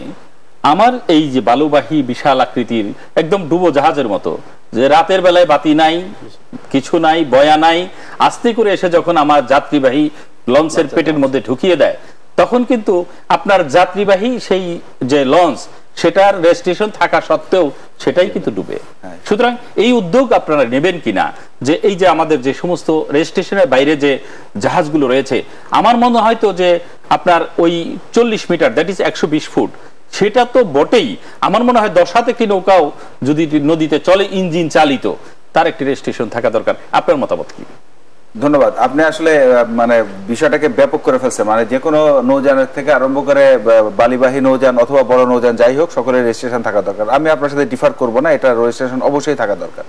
আমার এই যে বালুবাহী বিশাল আকৃতির একদম ডুবো জাহাজের মতো যে রাতের বেলায় বাতি নাই, কিছু নাই, বয়া নাই, আস্তে করে এসে যখন আমার যাত্রীবাহী লঞ্চের পেটের মধ্যে ঢুকিয়ে দেয় তখন কিন্তু আপনার যাত্রীবাহী সেই যে লঞ্চ সেটার রেজিস্ট্রেশন থাকা সত্ত্বেও সেটাই কিন্তু ডুবে। সুতরাং এই উদ্যোগ আপনারা নেবেন কিনা যে এই যে আমাদের যে সমস্ত রেজিস্ট্রেশনের বাইরে যে জাহাজগুলো রয়েছে আমার মনে হয় তো যে আপনার ওই 40 মিটার দ্যাট ইজ 120 ফুট সেটা তো বটেই, আমার মনে হয় 10 হাত একটি নৌকাও যদি নদীতে চলে ইঞ্জিন চালিত তার একটি রেজিস্ট্রেশন থাকা দরকার। আপনার মতামত কি? ধন্যবাদ। আপনি আসলে মানে বিষয়টাকে ব্যাপক করে ফেলছেন, মানে যে কোনো নৌযানের থেকে আরম্ভ করে বালিবাহী নৌযান অথবা বড় নৌযান যাই হোক সকলের রেজিস্ট্রেশন থাকা দরকার। আমি আপনার সাথে ডিফার করব না, এটা রেজিস্ট্রেশন অবশ্যই থাকা দরকার।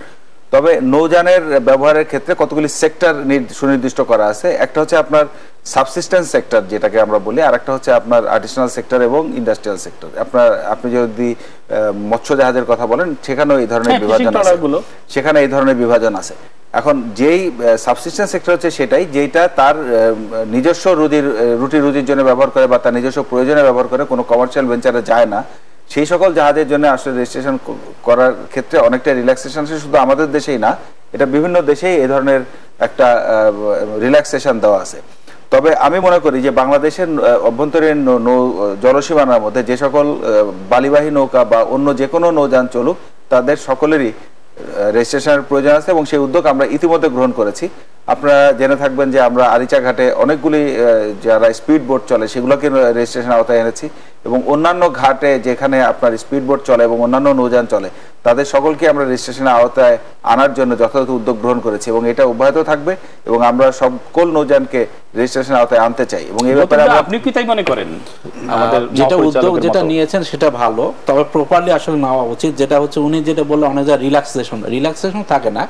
তবে নৌযানের ব্যবহারের ক্ষেত্রে কতগুলি সেক্টর সুনির্দিষ্ট করা আছে। একটা হচ্ছে আপনার সাবসিস্টেন্স সেক্টর যেটাকে আমরা বলি, আর একটা হচ্ছে আপনার আর্টিসানাল সেক্টর এবং ইন্ডাস্ট্রিয়াল সেক্টর। আপনি যদি মৎস্য জাহাজের কথা বলেন সেখানেও এই ধরনের বিভাজন আছে, সেখানে এই ধরনের বিভাজন আছে। এখন যেই সাবসিস্টেন্স সেক্টর হচ্ছে সেটাই যেটা তার নিজস্ব রুটি রুজির জন্য ব্যবহার করে বা তার নিজস্ব প্রয়োজনে ব্যবহার করে, কোনো কমার্শিয়াল ভেঞ্চারে যায় না, সেই সকল জাহাজের জন্য আসলে রেজিস্ট্রেশন করার ক্ষেত্রে অনেকটা রিল্যাক্সেশন আছে। শুধু আমাদের দেশেই না, এটা বিভিন্ন দেশেই এই ধরনের একটা রিল্যাক্সেশন দেওয়া আছে। তবে আমি মনে করি যে বাংলাদেশের অভ্যন্তরীণ জলসীমানার মধ্যে যে সকল বালিবাহী নৌকা বা অন্য যে কোনো নৌযান চলুক তাদের সকলেরই রেজিস্ট্রেশনের প্রয়োজন আছে এবং সেই উদ্যোগ আমরা ইতিমধ্যে গ্রহণ করেছি। আপনারা জেনে থাকবেন যে আমরা আরিচা ঘাটে অনেকগুলি যারা স্পিড বোট চলে সেগুলোকে রেজিস্ট্রেশন আওতায় এনেছি এবং অন্যান্য ঘাটে যেখানে আপনার স্পিড বোট চলে এবং অন্যান্য নৌযান চলে তাদের সকলকে আমরা রেজিস্ট্রেশনের আওতায় আনার জন্য যথাযথ উদ্যোগ গ্রহণ করেছি এবং এটা অব্যাহত থাকবে এবং আমরা সকল নৌযানকে রেজিস্ট্রেশন আওতায় আনতে চাই। এবং এই ব্যাপারে আপনি কি তাই মনে করেন? আমাদের যেটা উদ্যোগ যেটা নিয়েছেন সেটা ভালো, তবে প্রপারলি আসলে নেওয়া উচিত। যেটা হচ্ছে উনি যেটা বললেন অনেক যা রিল্যাক্সেশন থাকে না,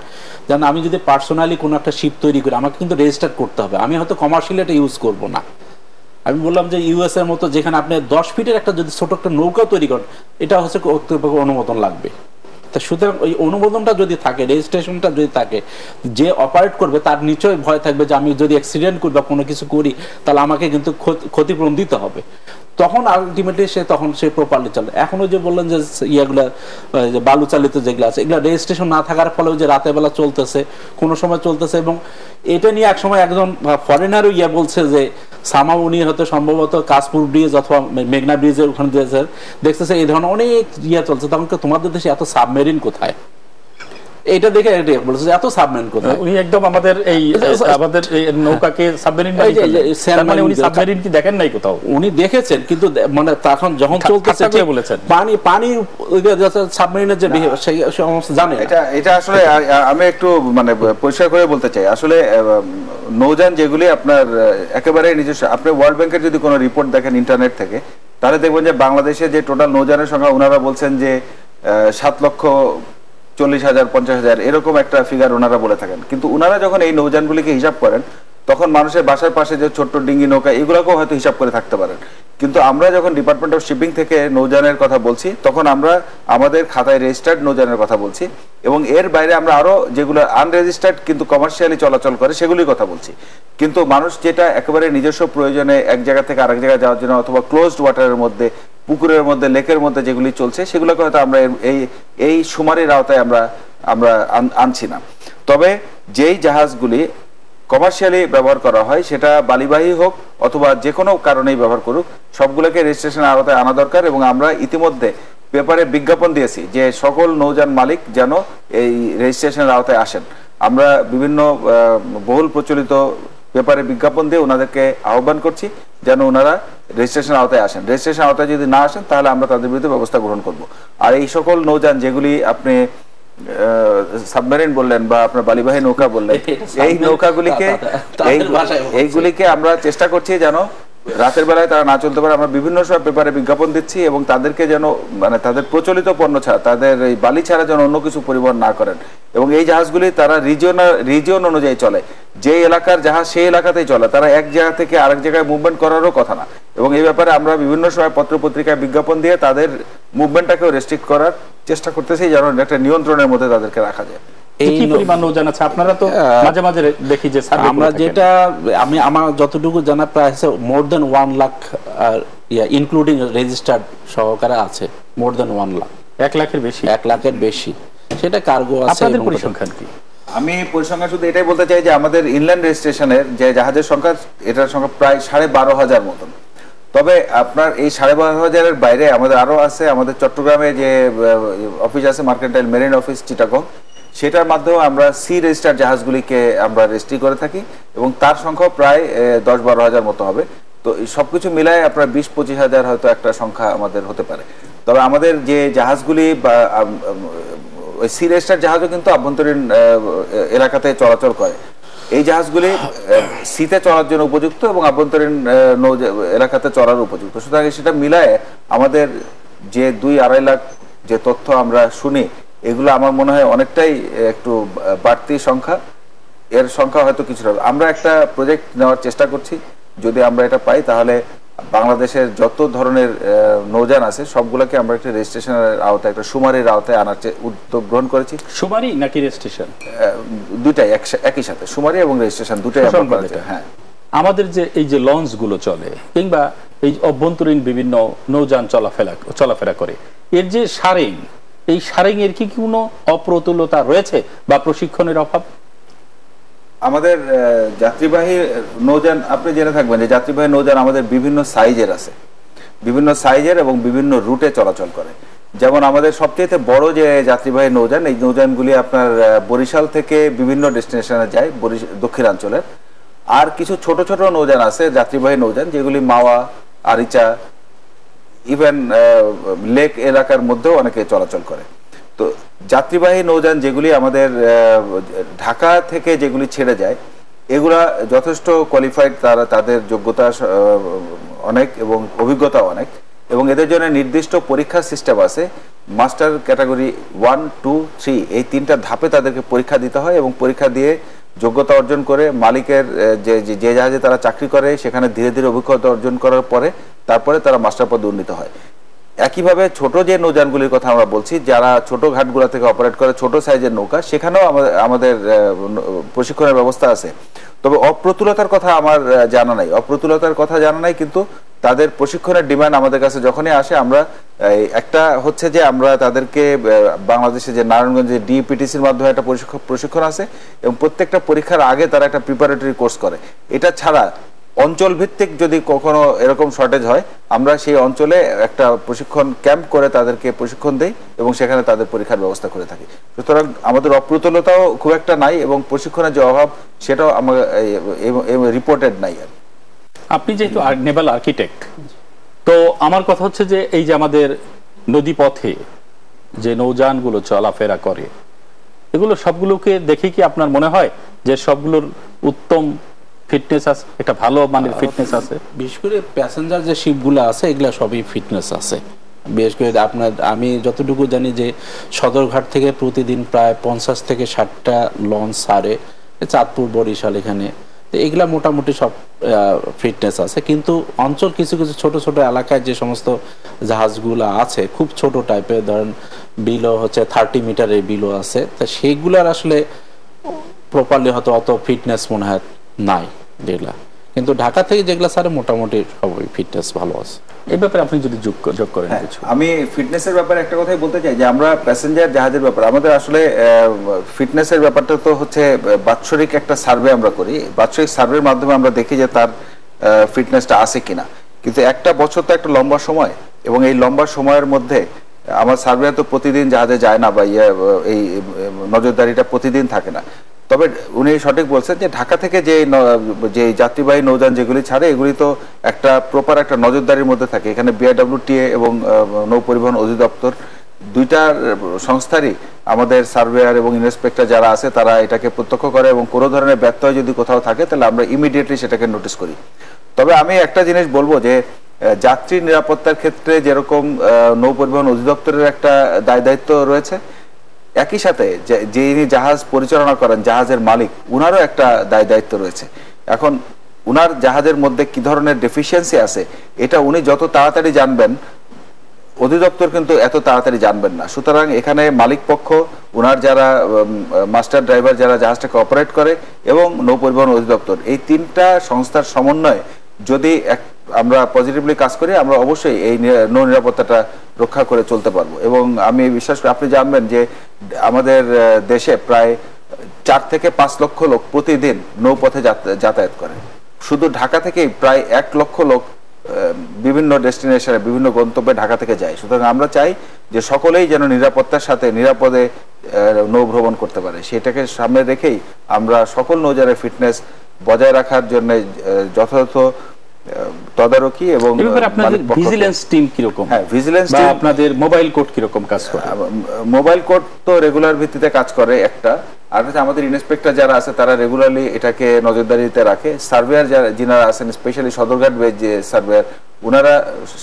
যেন আমি যদি পার্সোনালি কোনো একটা শিপ তৈরি করি আমাকে কিন্তু রেজিস্টার করতে হবে, আমি হয়তো কমার্শিয়ালি এটা ইউজ করবো না। আমি বললাম যে ইউএস এর মতো যেখানে আপনি 10 ফিটের একটা যদি ছোট একটা নৌকা তৈরি করেন এটা হচ্ছে কর্তৃপক্ষের অনুমোদন লাগবে, তা সুতরাং ওই অনুমোদনটা যদি থাকে, রেজিস্ট্রেশনটা যদি থাকে, যে অপারেট করবে তার নিশ্চয়ই ভয় থাকবে যে আমি যদি অ্যাক্সিডেন্ট করি বা কোনো কিছু করি তাহলে আমাকে কিন্তু ক্ষতিপূরণ দিতে হবে। তখন আলটিমেটলি তখন সে প্রপারলি চলে। এখনো যে বললেন যে ইয়েগুলা যে বালু চালিত যেগুলো আছে এগুলো রেজিস্ট্রেশন না থাকার ফলে যে রাতের বেলা চলতেছে, কোনো সময় চলতেছে, এবং এটা নিয়ে একসময় একজন ফরেনারও বলছে যে সামা উনি হয়তো সম্ভবত কাশপুর ব্রিজ অথবা মেঘনা ব্রিজের ওখানে দেখতেছে এই ধরনের অনেক চলছে, তখন তোমাদের দেশে এত সাবমেরিন কোথায়? এটা দেখে বলছে এত সাবমেরিন কোথায়। উনি একদম আমাদের এই নৌকাকে সাবমেরিন মানে উনি সাবমেরিন কি দেখেন নাই কোথাও? উনি দেখেছেন, কিন্তু মানে তখন যখন চলতেছে বলেছেন পানি সাবমেরিনের যে সেই সমস্ত জানে। এটা আসলে আমি একটু মানে পরিষ্কার করে বলতে চাই, আসলে নৌযান যেগুলি আপনার একেবারে নিজস্ব, আপনি ওয়ার্ল্ড ব্যাংকের যদি কোনো রিপোর্ট দেখেন ইন্টারনেট থেকে, তাহলে দেখবেন যে বাংলাদেশে যে টোটাল নৌযানের সংখ্যা ওনারা বলছেন যে 7,40,000-50,000 এরকম একটা ফিগার ওনারা বলে থাকেন। কিন্তু ওনারা যখন এই নৌযানগুলিকে হিসাব করেন তখন মানুষের বাসার পাশে যে ছোট্ট ডিঙ্গি নৌকা এগুলোকেও হয়তো হিসাব করে থাকতে পারেন। কিন্তু আমরা যখন ডিপার্টমেন্ট অফ শিপিং থেকে নৌযানের কথা বলছি তখন আমরা আমাদের খাতায় রেজিস্টার্ড নৌযানের কথা বলছি, এবং এর বাইরে আমরা আরো যেগুলো আনরেজিস্টার্ড কিন্তু কমার্শিয়ালি চলাচল করে সেগুলির কথা বলছি। কিন্তু মানুষ যেটা একেবারে নিজস্ব প্রয়োজনে এক জায়গা থেকে আরেক জায়গায় যাওয়ার জন্য অথবা ক্লোজড ওয়াটারের মধ্যে, পুকুরের মধ্যে, লেকের মধ্যে যেগুলি চলছে সেগুলোকে হয়তো আমরা এই সুমারির আওতায় আমরা আনছি না। তবে যেই জাহাজগুলি কমার্শিয়ালি ব্যবহার করা হয় সেটা বালিবাহী হোক অথবা যে কোনো কারণেই ব্যবহার করুক, সবগুলোকে রেজিস্ট্রেশনের আওতায় আনা দরকার। এবং আমরা ইতিমধ্যে পেপারে বিজ্ঞাপন দিয়েছি যে সকল নৌযান মালিক যেন এই রেজিস্ট্রেশনের আওতায় আসেন। আমরা বিভিন্ন বহুল প্রচলিত পেপারে বিজ্ঞাপন দিয়ে ওনাদেরকে আহ্বান করছি যেন ওনারা রেজিস্ট্রেশন আওতায় আসেন। রেজিস্ট্রেশন আওতায় যদি না আসেন তাহলে আমরা তাদের বিরুদ্ধে ব্যবস্থা গ্রহণ করব। আর এই সকল নৌযান যেগুলি আপনি সাবমেরিন বললেন বা আপনার বালিবাহী নৌকা বললেন, এই নৌকাগুলিকে এইগুলিকে আমরা চেষ্টা করছি যেন রাতের বেলায় তারা না চলতে পারে। আমরা বিভিন্ন সময় পেপারে বিজ্ঞাপন দিচ্ছি এবং তাদেরকে যেন মানে তাদের প্রচলিত পণ্য ছাড়া, তাদের এই বালি ছাড়া যেন অন্য কিছু পরিবহন না করেন। এবং এই জাহাজগুলি তারা রিজিয়ন অনুযায়ী চলে, যে এলাকার জাহাজ সেই এলাকাতেই চলে, তারা এক জায়গা থেকে আরেক জায়গায় মুভমেন্ট করারও কথা না। এবং এই ব্যাপারে আমরা বিভিন্ন সময় পত্র পত্রিকায় বিজ্ঞাপন দিয়ে তাদের মুভমেন্টটাকেও রেস্ট্রিক্ট করার চেষ্টা করতেছি যেন একটা নিয়ন্ত্রণের মধ্যে তাদেরকে রাখা যায়। কি পরিমাণ নৌযান আছে? আপনারা তো মাঝে মাঝে দেখি যে আমরা যেটা আমার যতটুকু জানা প্রায় মোর দেন 1 লাখ ইনক্লুডিং রেজিস্টার্ড সহকারে আছে, মোর দেন 1 লাখ, 1 লাখের বেশি, 1 লাখের বেশি। সেটা কার্গো আছে। আপনাদের পরিসংখ্যান কি? আমি পরিসংখ্যান শুধু এটাই বলতে চাই যে আমাদের ইনল্যান্ড রেজিস্ট্রেশনের যে জাহাজের সংখ্যা, এটার সংখ্যা প্রায় 12,500 মতন। তবে আপনার এই 12,500-এর বাইরে আমাদের আরো আছে। আমাদের চট্টগ্রামে যে অফিস আছে মার্কেন্টাইল মেরিন অফিস চিটাগং, সেটার মাধ্যমে আমরা সি রেজিস্টার্ড জাহাজগুলিকে আমরা রেজিস্ট্রি করে থাকি এবং তার সংখ্যা প্রায় 10-12,000 মতো হবে। তো সবকিছু মিলায় আপনার 20-25,000 হয়তো একটা সংখ্যা আমাদের হতে পারে। তবে আমাদের যে জাহাজগুলি বা ওই সি রেজিস্টার্ড জাহাজও কিন্তু আভ্যন্তরীণ এলাকাতে চলাচল করে। এই জাহাজগুলি সিতে চলার জন্য উপযুক্ত এবং আভ্যন্তরীণ এলাকাতে চলার উপযুক্ত। সুতরাং সেটা মিলায় আমাদের যে 2-2.5 লাখ যে তথ্য আমরা শুনি, এগুলো আমার মনে হয় অনেকটাই একটু বাড়তি সংখ্যা। এর সংখ্যা হয়তো কিছুটা, আমরা একটা প্রজেক্ট নেওয়ার চেষ্টা করছি, যদি আমরা এটা পাই তাহলে বাংলাদেশের যত ধরনের নৌযান আছে সবগুলোকে আমরা একটা রেজিস্ট্রেশনের আওতায়, একটা সুমারির আওতায় আনার উদ্যোগ গ্রহণ করেছি। সুমারি নাকি রেজিস্ট্রেশন? দুটাই একই সাথে, সুমারি এবং রেজিস্ট্রেশন দুটাই আমরা করেছি। হ্যাঁ, আমাদের যে এই যে লঞ্চ গুলো চলে কিংবা এই অভ্যন্তরীণ বিভিন্ন নৌযান চলাফেরা করে, এর যে সারিং, এই সারিং এর কি কোনো অপ্রতুলতা রয়েছে বা প্রশিক্ষণের অভাব? আমাদের যাত্রীবাহী নৌযান আপনি জেনে থাকবেন যে যাত্রীবাহী নৌযান আমাদের বিভিন্ন সাইজের আছে, বিভিন্ন সাইজের এবং বিভিন্ন রুটে চলাচল করে। যেমন আমাদের সবচেয়ে বড় যে যাত্রীবাহী নৌযান, এই নৌযানগুলি আপনার বরিশাল থেকে বিভিন্ন ডেস্টিনেশনে যায় দক্ষিণাঞ্চলের। আর কিছু ছোট ছোট নৌযান আছে যাত্রীবাহী নৌযান, যেগুলি মাওয়া, আরিচা, ইভেন লেক এলাকার মধ্যেও অনেকে চলাচল করে। তো যাত্রীবাহী নৌযান যেগুলি আমাদের ঢাকা থেকে যেগুলি ছেড়ে যায়, এগুলা যথেষ্ট কোয়ালিফাইড, তাদের যোগ্যতা অনেক এবং অভিজ্ঞতা অনেক, এবং এদের জন্য নির্দিষ্ট পরীক্ষার সিস্টেম আছে। মাস্টার ক্যাটাগরি 1, 2, 3 এই 3টা ধাপে তাদেরকে পরীক্ষা দিতে হয় এবং পরীক্ষা দিয়ে যোগ্যতা অর্জন করে মালিকের যে জাহাজে তারা চাকরি করে সেখানে ধীরে ধীরে অভিজ্ঞতা অর্জন করার পরে তারপরে তারা মাস্টার পদে উন্নীত হয়। একইভাবে ছোট যে নৌযানগুলির কথা আমরা বলছি, যারা ছোট ঘাটগুলো থেকে অপারেট করে ছোট সাইজের নৌকা, সেখানেও আমাদের প্রশিক্ষণের ব্যবস্থা আছে। তবে অপ্রতুলতার কথা আমার জানা নাই, অপ্রতুলতার কথা জানা নাই, কিন্তু তাদের প্রশিক্ষণের ডিমান্ড আমাদের কাছে যখনই আসে, আমরা একটা হচ্ছে যে আমরা তাদেরকে বাংলাদেশে যে নারায়ণগঞ্জে ডিপিটিসির মাধ্যমে একটা প্রশিক্ষণ আছে, এবং প্রত্যেকটা পরীক্ষার আগে তারা একটা প্রিপারেটরি কোর্স করে। এটা ছাড়া অঞ্চল ভিত্তিক যদি কখনো এরকম শর্টেজ হয়, আমরা সেই অঞ্চলে একটা প্রশিক্ষণ ক্যাম্প করে তাদেরকে প্রশিক্ষণ দেই এবং সেখানে তাদের পরীক্ষার ব্যবস্থা করে থাকি। সুতরাং আমাদের অপ্রতুলতাও খুব একটা নাই, এবং প্রশিক্ষণের যে অভাব সেটাও আমার রিপোর্টেড নাই। আর আপনি যেহেতু নেভাল আর্কিটেক্ট, তো আমার কথা হচ্ছে যে এই যে আমাদের নদী পথে যে নৌযানগুলো চলাফেরা করে, এগুলো সবগুলোকে দেখে কি আপনার মনে হয় যে সবগুলোর উত্তম ফিটনেস আছে, একটা ভালো মানের ফিটনেস আছে? বিশেষ করে প্যাসেঞ্জার যে শিপগুলো আছে এগুলা সবই ফিটনেস আছে। বিশেষ করে আমি যতটুকু জানি যে সদরঘাট থেকে প্রতিদিন প্রায় 50 থেকে 60টা লঞ্চ ছাড়ে চাঁদপুর, বরিশাল, এখানে। তো এগুলা মোটামুটি সব ফিটনেস আছে। কিন্তু অঞ্চল কিছু কিছু ছোট ছোট এলাকায় যে সমস্ত জাহাজগুলো আছে, খুব ছোট টাইপের, ধরেন বিলো হচ্ছে 30 মিটারের বিলো আছে, তা সেইগুলার আসলে প্রপারলি হয়তো অত ফিটনেস মনে হয় নাই যেগুলা। কিন্তু ঢাকা থেকে যেগুলা স্যার মোটামুটি সবই ফিটনেস ভালো আছে। এই ব্যাপারে আপনি যদি যোগ করেন কিছু। আমি ফিটনেসের ব্যাপারে একটা কথাই বলতে চাই যে আমরা প্যাসেঞ্জার জাহাজের ব্যাপারে আমাদের আসলে ফিটনেসের ব্যাপারটা তো হচ্ছে বাৎসরিক একটা সার্ভে আমরা করি। বাৎসরিক সার্ভের মাধ্যমে আমরা দেখি যে তার ফিটনেসটা আছে কিনা। কিন্তু একটা বছর তো একটা লম্বা সময়, এবং এই লম্বা সময়ের মধ্যে আমার সার্ভে তো প্রতিদিন জাহাজে যায় না, বা এই নজরদারিটা প্রতিদিন থাকে না। তবে উনি সঠিক বলছেন যে ঢাকা থেকে যে যাত্রীবাহী নৌযান যেগুলি ছাড়ে, এগুলি তো একটা প্রপার একটা নজরদারির মধ্যে থাকে। এখানে বিআইডব্লিউটিএ এবং নৌ পরিবহন অধিদপ্তর দুইটার সংস্থারই আমাদের সার্ভেয়ার এবং ইন্সপেক্টর যারা আছে তারা এটাকে প্রত্যক্ষ করে, এবং কোনো ধরনের ব্যত্যয় যদি কোথাও থাকে তাহলে আমরা ইমিডিয়েটলি সেটাকে নোটিস করি। তবে আমি একটা জিনিস বলবো যে যাত্রী নিরাপত্তার ক্ষেত্রে যেরকম নৌ পরিবহন অধিদপ্তরের একটা দায়িত্ব রয়েছে, একই সাথে যিনি জাহাজ পরিচালনা করেন, জাহাজের মালিক, উনারও একটা দায়িত্ব রয়েছে। এখন উনার জাহাজের মধ্যে কি ধরনের ডেফিসিয়েন্সি আছে, এটা উনি যত তাড়াতাড়ি জানবেন, অধিদপ্তর কিন্তু এত তাড়াতাড়ি জানবেন না। সুতরাং এখানে মালিক পক্ষ, উনার যারা মাস্টার ড্রাইভার যারা জাহাজটাকে অপারেট করে, এবং নৌ পরিবহন অধিদপ্তর, এই তিনটা সংস্থার সমন্বয়ে যদি আমরা পজিটিভলি কাজ করি, আমরা অবশ্যই এই নৌ নিরাপত্তাটা রক্ষা করে চলতে পারবো। এবং আমি বিশ্বাস করি, আপনি জানবেন যে আমাদের দেশে প্রায় 4 থেকে 5 লক্ষ লোক প্রতিদিন নৌপথে যাতায়াত করে। শুধু ঢাকা থেকেই প্রায় 1 লক্ষ লোক বিভিন্ন ডেস্টিনেশনে, বিভিন্ন গন্তব্যে ঢাকা থেকে যায়। সুতরাং আমরা চাই যে সকলেই যেন নিরাপত্তার সাথে নিরাপদে নৌ ভ্রমণ করতে পারে। সেটাকে সামনে রেখেই আমরা সকল নৌযানের ফিটনেস বজায় রাখার জন্য যথাযথ তদারকি এবং আপনাদের ভিজিলেন্স টিম কি রকম? হ্যাঁ, ভিজিলেন্স টিম, আপনাদের মোবাইল কোড কি রকম কাজ করে? মোবাইল কোড তো রেগুলার ভিত্তিতে কাজ করে একটা, আর আমাদের ইন্সপেক্টর যারা আছে তারা রেগুলারলি এটাকে নজরদারিতে রাখে। সার্ভেয়ার যিনারা আছেন, স্পেশালি সদরঘাট বেজ যে সার্ভেয়ার, ওনারা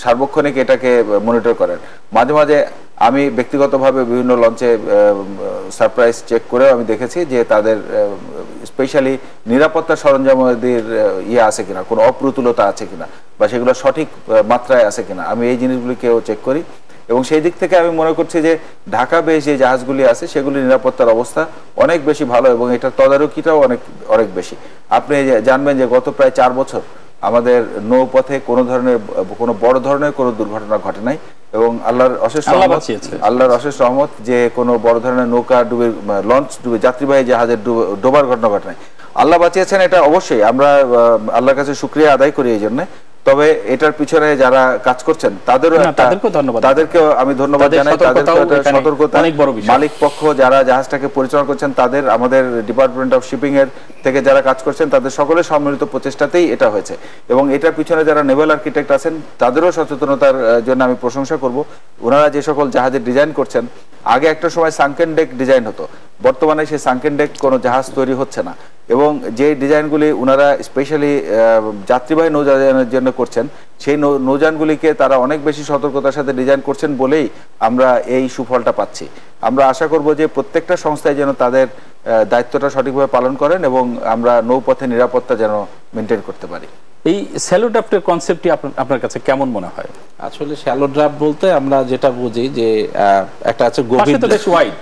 সার্বক্ষণিক এটাকে মনিটর করেন। মাঝে মাঝে আমি ব্যক্তিগতভাবে বিভিন্ন লঞ্চে সারপ্রাইজ চেক করেও আমি দেখেছি যে তাদের স্পেশালি নিরাপত্তা সরঞ্জামাদির আছে কিনা, কোনো অপ্রতুলতা আছে কিনা, বা সেগুলো সঠিক মাত্রায় আছে কিনা, আমি এই জিনিসগুলিকেও চেক করি। এবং সেই দিক থেকে আমি মনে করছি যে ঢাকা বেশ যে জাহাজগুলি আছে সেগুলির নিরাপত্তার অবস্থা অনেক বেশি ভালো, এবং এটার তদারকিটাও অনেক বেশি। আপনি জানবেন যে গত প্রায় 4 বছর আমাদের নৌপথে কোনো বড় ধরনের কোনো দুর্ঘটনা ঘটে নাই, এবং আল্লাহর অশেষ রহমত যে কোনো বড় ধরনের নৌকা ডুবে, লঞ্চ ডুবে, যাত্রীবাহী জাহাজের ডোবার ঘটনা ঘটে নাই। আল্লাহ বাঁচিয়েছেন, এটা অবশ্যই আমরা আল্লাহর কাছে শুকরিয়া আদায় করি এই জন্য। তবে এটার পিছনে যারা কাজ করছেন তাদেরকেও আমি ধন্যবাদ জানাই। সতর্কতা, মালিক পক্ষ যারা জাহাজটাকে পরিচালনা করছেন তাদের, আমাদের ডিপার্টমেন্ট অফ শিপিং এর থেকে যারা কাজ করছেন, তাদের সকলের সম্মিলিত প্রচেষ্টাতেই এটা হয়েছে। এবং এটার পিছনে যারা নেভাল আর্কিটেক্ট আছেন তাদেরও সচেতনতার জন্য আমি প্রশংসা করব। ওনারা যে সকল জাহাজের ডিজাইন করছেন, আগে একটা সময় সানকেন ডেক ডিজাইন হতো, বর্তমানে সেই সানকেন ডেক কোনো জাহাজ তৈরি হচ্ছে না। এবং যে ডিজাইনগুলি ওনারা স্পেশালি যাত্রীবাহী নৌযানের জন্য করছেন, সেই নৌযানগুলিকে তারা অনেক বেশি সতর্কতার সাথে ডিজাইন করছেন বলেই আমরা এই সুফলটা পাচ্ছি। আমরা আশা করব যে প্রত্যেকটা সংস্থায় যেন তাদের দায়িত্বটা সঠিকভাবে পালন করেন, এবং আমরা নৌপথে নিরাপত্তা যেন মেনটেন করতে পারি। এই স্যালো ড্রাফটের কনসেপ্টটি আপনার কাছে কেমন মনে হয়? আসলে শ্যালো ড্রাফট বলতে আমরা যেটা বুঝি যে একটা আছে গভীর, ওয়াইড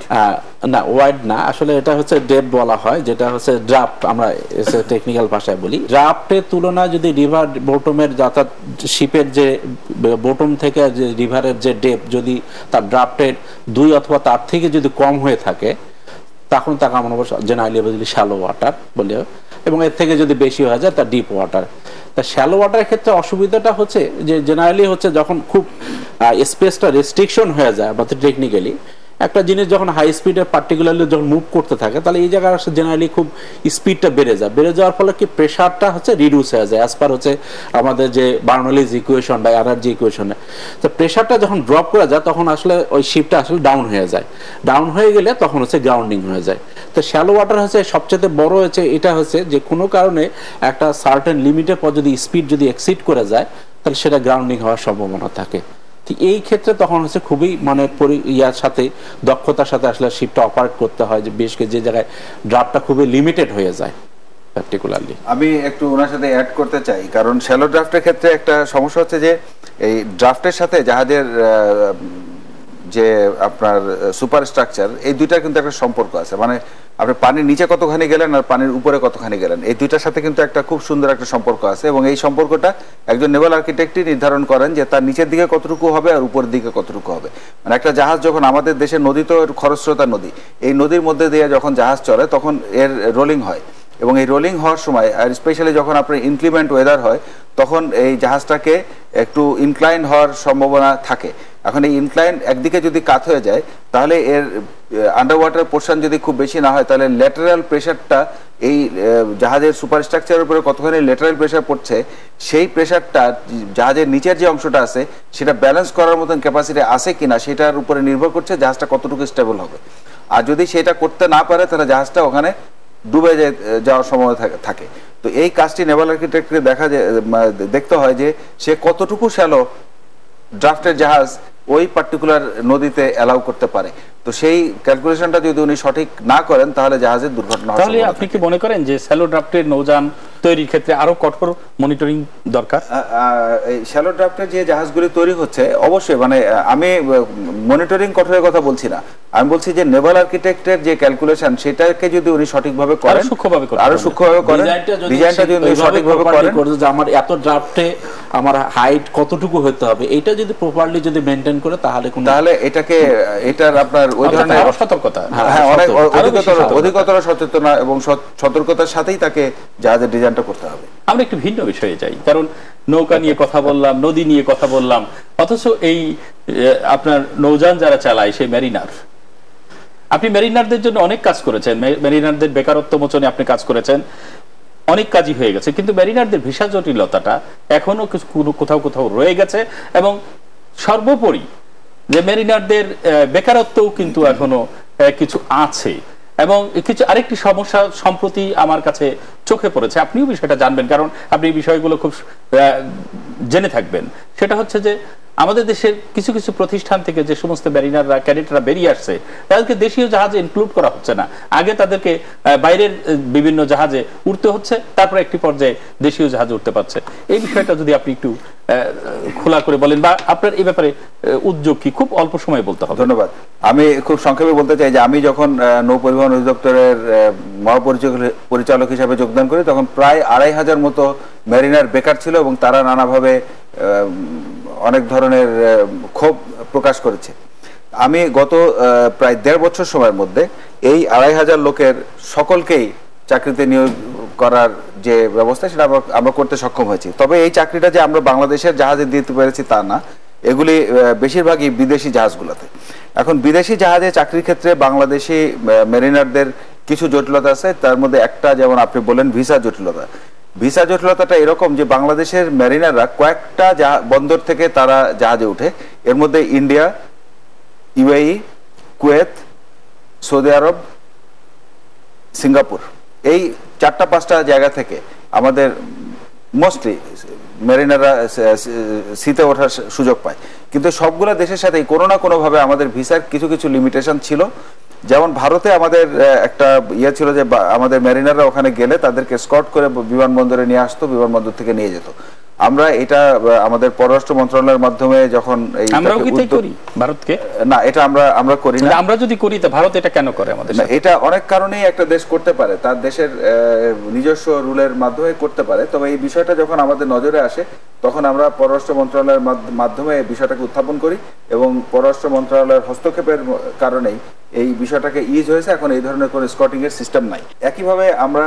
না ওয়াইড না, আসলে এটা হচ্ছে ডেপথ বলা হয়, যেটা হচ্ছে ড্রাফট আমরা টেকনিক্যাল ভাষায় বলি। ড্রাফটের তুলনায় যদি রিভার বটমের অর্থাৎ শিপের যে বটম থেকে যে রিভারের যে ডেপথ যদি তার ড্রাফটের 2 অথবা তার থেকে যদি কম হয়ে থাকে, তখন তাকে আমরা জেনারেলি বলি শ্যালো ওয়াটার বলে, এবং এর থেকে যদি বেশি হয়ে যায় তা ডিপ ওয়াটার। তা শ্যালো ওয়াটারের ক্ষেত্রে অসুবিধাটা হচ্ছে যে জেনারেলি হচ্ছে যখন খুব স্পেসটা রেস্ট্রিকশন হয়ে যায় বা টেকনিক্যালি একটা জিনিস যখন হাই স্পিডে পার্টিকুলারলি যখন মুভ করতে থাকে, তাহলে এই জায়গায় জেনারেলি খুব স্পিডটা বেড়ে যায়। বেড়ে যাওয়ার ফলে কি প্রেশারটা হচ্ছে রিডিউস হয়ে যায় অ্যাজ পার হচ্ছে আমাদের যে বার্নৌলিজ ইকুয়েশন বা এনার্জি ইকুয়েশনে। তো প্রেশারটা যখন ড্রপ করে যায় তখন আসলে ওই শিপটা আসলে ডাউন হয়ে যায়। ডাউন হয়ে গেলে তখন হচ্ছে গ্রাউন্ডিং হয়ে যায়। তো শ্যালো ওয়াটার হচ্ছে সবচেয়ে বড় হচ্ছে এটা হচ্ছে যে কোনো কারণে একটা সার্টেন লিমিটের পর যদি স্পিড যদি এক্সিড করে যায়, তাহলে সেটা গ্রাউন্ডিং হওয়ার সম্ভাবনা থাকে। এই ক্ষেত্রে তখন হচ্ছে খুবই মানে ইয়ার সাথে দক্ষতার সাথে আসলে শিপটা অপারেট করতে হয়, যে বেশ যে জায়গায় ড্রাফটটা খুবই লিমিটেড হয়ে যায় পার্টিকুলারলি। আমি একটু ওনার সাথে অ্যাড করতে চাই, কারণ শ্যালো ড্রাফটের ক্ষেত্রে একটা সমস্যা হচ্ছে যে এই ড্রাফটের সাথে জাহাজের যে আপনার সুপার স্ট্রাকচার, এই দুইটার কিন্তু একটা সম্পর্ক আছে। মানে আপনি পানির নিচে কতখানি গেলেন আর পানির উপরে কতখানি গেলেন, এই দুইটার সাথে কিন্তু একটা খুব সুন্দর একটা সম্পর্ক আছে, এবং এই সম্পর্কটা একজন নেভাল আর্কিটেক্টই নির্ধারণ করেন যে তার নিচের দিকে কতটুকু হবে আর উপরের দিকে কতটুকু হবে। মানে একটা জাহাজ যখন আমাদের দেশের নদী তো খরস্রোতা নদী, এই নদীর মধ্যে দিয়ে যখন জাহাজ চলে তখন এর রোলিং হয়, এবং এই রোলিং হওয়ার সময় আর স্পেশালি যখন আপনার ইনক্লিমেন্ট ওয়েদার হয় তখন এই জাহাজটাকে একটু ইনক্লাইন হওয়ার সম্ভাবনা থাকে। এখন এই ইনক্লাইন একদিকে যদি কাত হয়ে যায়, তাহলে এর আন্ডার ওয়াটার পোর্শন যদি খুব বেশি না হয়, তাহলে ল্যাটারাল প্রেশারটা এই জাহাজের সুপারস্ট্রাকচারের উপরে কতখানি ল্যাটারাল প্রেশার পড়ছে, সেই প্রেশারটা জাহাজের নিচের যে অংশটা আছে সেটা ব্যালেন্স করার মতন ক্যাপাসিটি আছে কিনা সেটার উপরে নির্ভর করছে জাহাজটা কতটুকু স্টেবল হবে। আর যদি সেটা করতে না পারে তাহলে জাহাজটা ওখানে ডুবে যাওয়ার সম্ভাবনা থাকে। তো এই কাজটি নেভাল আর্কিটেক্টকে দেখতে হয় যে সে কতটুকু শ্যালো ড্রাফটের জাহাজ ওই পার্টিকুলার নদীতে অ্যালাউ করতে পারে। তো সেই ক্যালকুলেশনটা যদি উনি সঠিক না করেন তাহলে জাহাজের দুর্ঘটনা হয়। তাহলে আপনি কি মনে করেন যে শ্যালো ড্রাফটের নৌযান তৈরির ক্ষেত্রে আরো কঠোর মনিটরিং দরকার? এই শ্যালো ড্রাফটের যে জাহাজগুলি তৈরি হচ্ছে অবশ্যই, মানে আমি মনিটরিং কঠোরের কথা বলছি না, আমি বলছি যে নেভাল আর্কিটেক্টের যে ক্যালকুলেশন সেটাকে যদি উনি সঠিকভাবে করেন, আরো সূক্ষ্মভাবে করেন, ডিজাইনটা যদি উনি সঠিকভাবে করেন, যে আমার এত ড্রাফটে আমার হাইট কতটুকু হতে হবে, এটা যদি প্রপারলি যদি মেইনটেইন করে তাহলে এটার আপনার ওই ধরনের সতর্কতা, হ্যাঁ অনেক অধিকতর সচেতন এবং সতর্কতার সাথেই তাকে জাহাজের ডিজাইনটা করতে হবে। আমরা একটু ভিন্ন বিষয়ে যাই, কারণ নৌকা নিয়ে কথা বললাম, নদী নিয়ে কথা বললাম, অথচ এই আপনার নৌযান যারা চালায় সেই মেরিনার, আপনি মেরিনারদের জন্য অনেক কাজ করেছেন, মেরিনারদের বেকারত্ব মোচনে আপনি কাজ করেছেন, অনেক কাজই হয়ে গেছে, কিন্তু মেরিনারদের ভিসা জটিলতাটা এখনো কোথাও কোথাও রয়ে গেছে, এবং সর্বোপরি যে মেরিনারদের বেকারত্বও কিন্তু এখনো কিছু আছে, এবং কিছু আরেকটি সমস্যা সম্প্রতি আমার কাছে চোখে পড়েছে, আপনিও বিষয়টা জানবেন কারণ আপনি বিষয়গুলো খুব জেনে থাকবেন। সেটা হচ্ছে যে আমাদের দেশের কিছু কিছু প্রতিষ্ঠান থেকে যে সমস্ত মেরিনাররা ক্যাডেটরা বেরিয়ে আসছে, তাদেরকে দেশীয় জাহাজে ইনক্লুড করা হচ্ছে না, আগে তাদেরকে বাইরের বিভিন্ন জাহাজে উঠতে হচ্ছে, তারপরে একটি পর্যায়ে দেশীয় জাহাজে উঠতে পারছে। এই বিষয়টা যদি আপনি একটু খোলা করে বলেন, বা আপনার এই ব্যাপারে উদ্যোগ কি, খুব অল্প সময়ে বলতে হবে। ধন্যবাদ। আমি খুব সংক্ষেপে বলতে চাই যে আমি যখন নৌ পরিবহন অধিদপ্তরের মহাপরিচালক হিসাবে যোগদান করি তখন প্রায় 2500 মতো মেরিনার বেকার ছিল, এবং তারা নানাভাবে অনেক ধরনের ক্ষোভ প্রকাশ করেছে। আমি গত প্রায় 1.5 বছর সময়ের মধ্যে এই 2500 লোকের সকলকেই চাকরিতে নিয়োগ করার যে ব্যবস্থা সেটা আমরা করতে সক্ষম হয়েছি। তবে এই চাকরিটা যে আমরা বাংলাদেশের জাহাজে দিতে পেরেছি তা না, এগুলি বেশিরভাগই বিদেশি জাহাজগুলোতে। এখন বিদেশি জাহাজে চাকরির ক্ষেত্রে বাংলাদেশি মেরিনারদের কিছু জটিলতা আছে, তার মধ্যে একটা যেমন আপনি বলেন ভিসা জটিলতা। ভিসা জটিলতাটা এরকম যে বাংলাদেশের মেরিনাররা কয়েকটা বন্দর থেকে তারা জাহাজে উঠে, এর মধ্যে ইন্ডিয়া, ইউএই, কুয়েত, সৌদি আরব, সিঙ্গাপুর, এই 4-5টা জায়গা থেকে আমাদের মোস্টলি মেরিনাররা সিতে ওঠার সুযোগ পায়। কিন্তু সবগুলো দেশের সাথেই কোনো না কোনোভাবে আমাদের ভিসার কিছু কিছু লিমিটেশন ছিল, যেমন ভারতে আমাদের একটা ইয়ে ছিল যে আমাদের মেরিনাররা ওখানে গেলে তাদেরকে স্কট করে বিমানবন্দরে নিয়ে আসতো, বিমানবন্দর থেকে নিয়ে যেত। আমরা এটা আমাদের পররাষ্ট্র মন্ত্রণালয়ের মাধ্যমে যখন আমরাও কি তাই করি ভারতকে? না, এটা আমরা করি না। আমরা যদি করি তা ভারত এটা কেন করে আমাদের সাথে? এটা অনেক কারণেই একটা দেশ করতে পারে, তার দেশের নিজস্ব রুলের মাধ্যমে করতে পারে। তবে এই বিষয়টা যখন আমাদের নজরে আসে তখন আমরা পররাষ্ট্র মন্ত্রণালয়ের মাধ্যমে এই বিষয়টাকে উত্থাপন করি এবং পররাষ্ট্র মন্ত্রণালয়ের হস্তক্ষেপের কারণেই এই বিষয়টাকে ইজ হয়েছে। এখন এই ধরনের কোনো স্কটিং এর সিস্টেম নাই। একইভাবে আমরা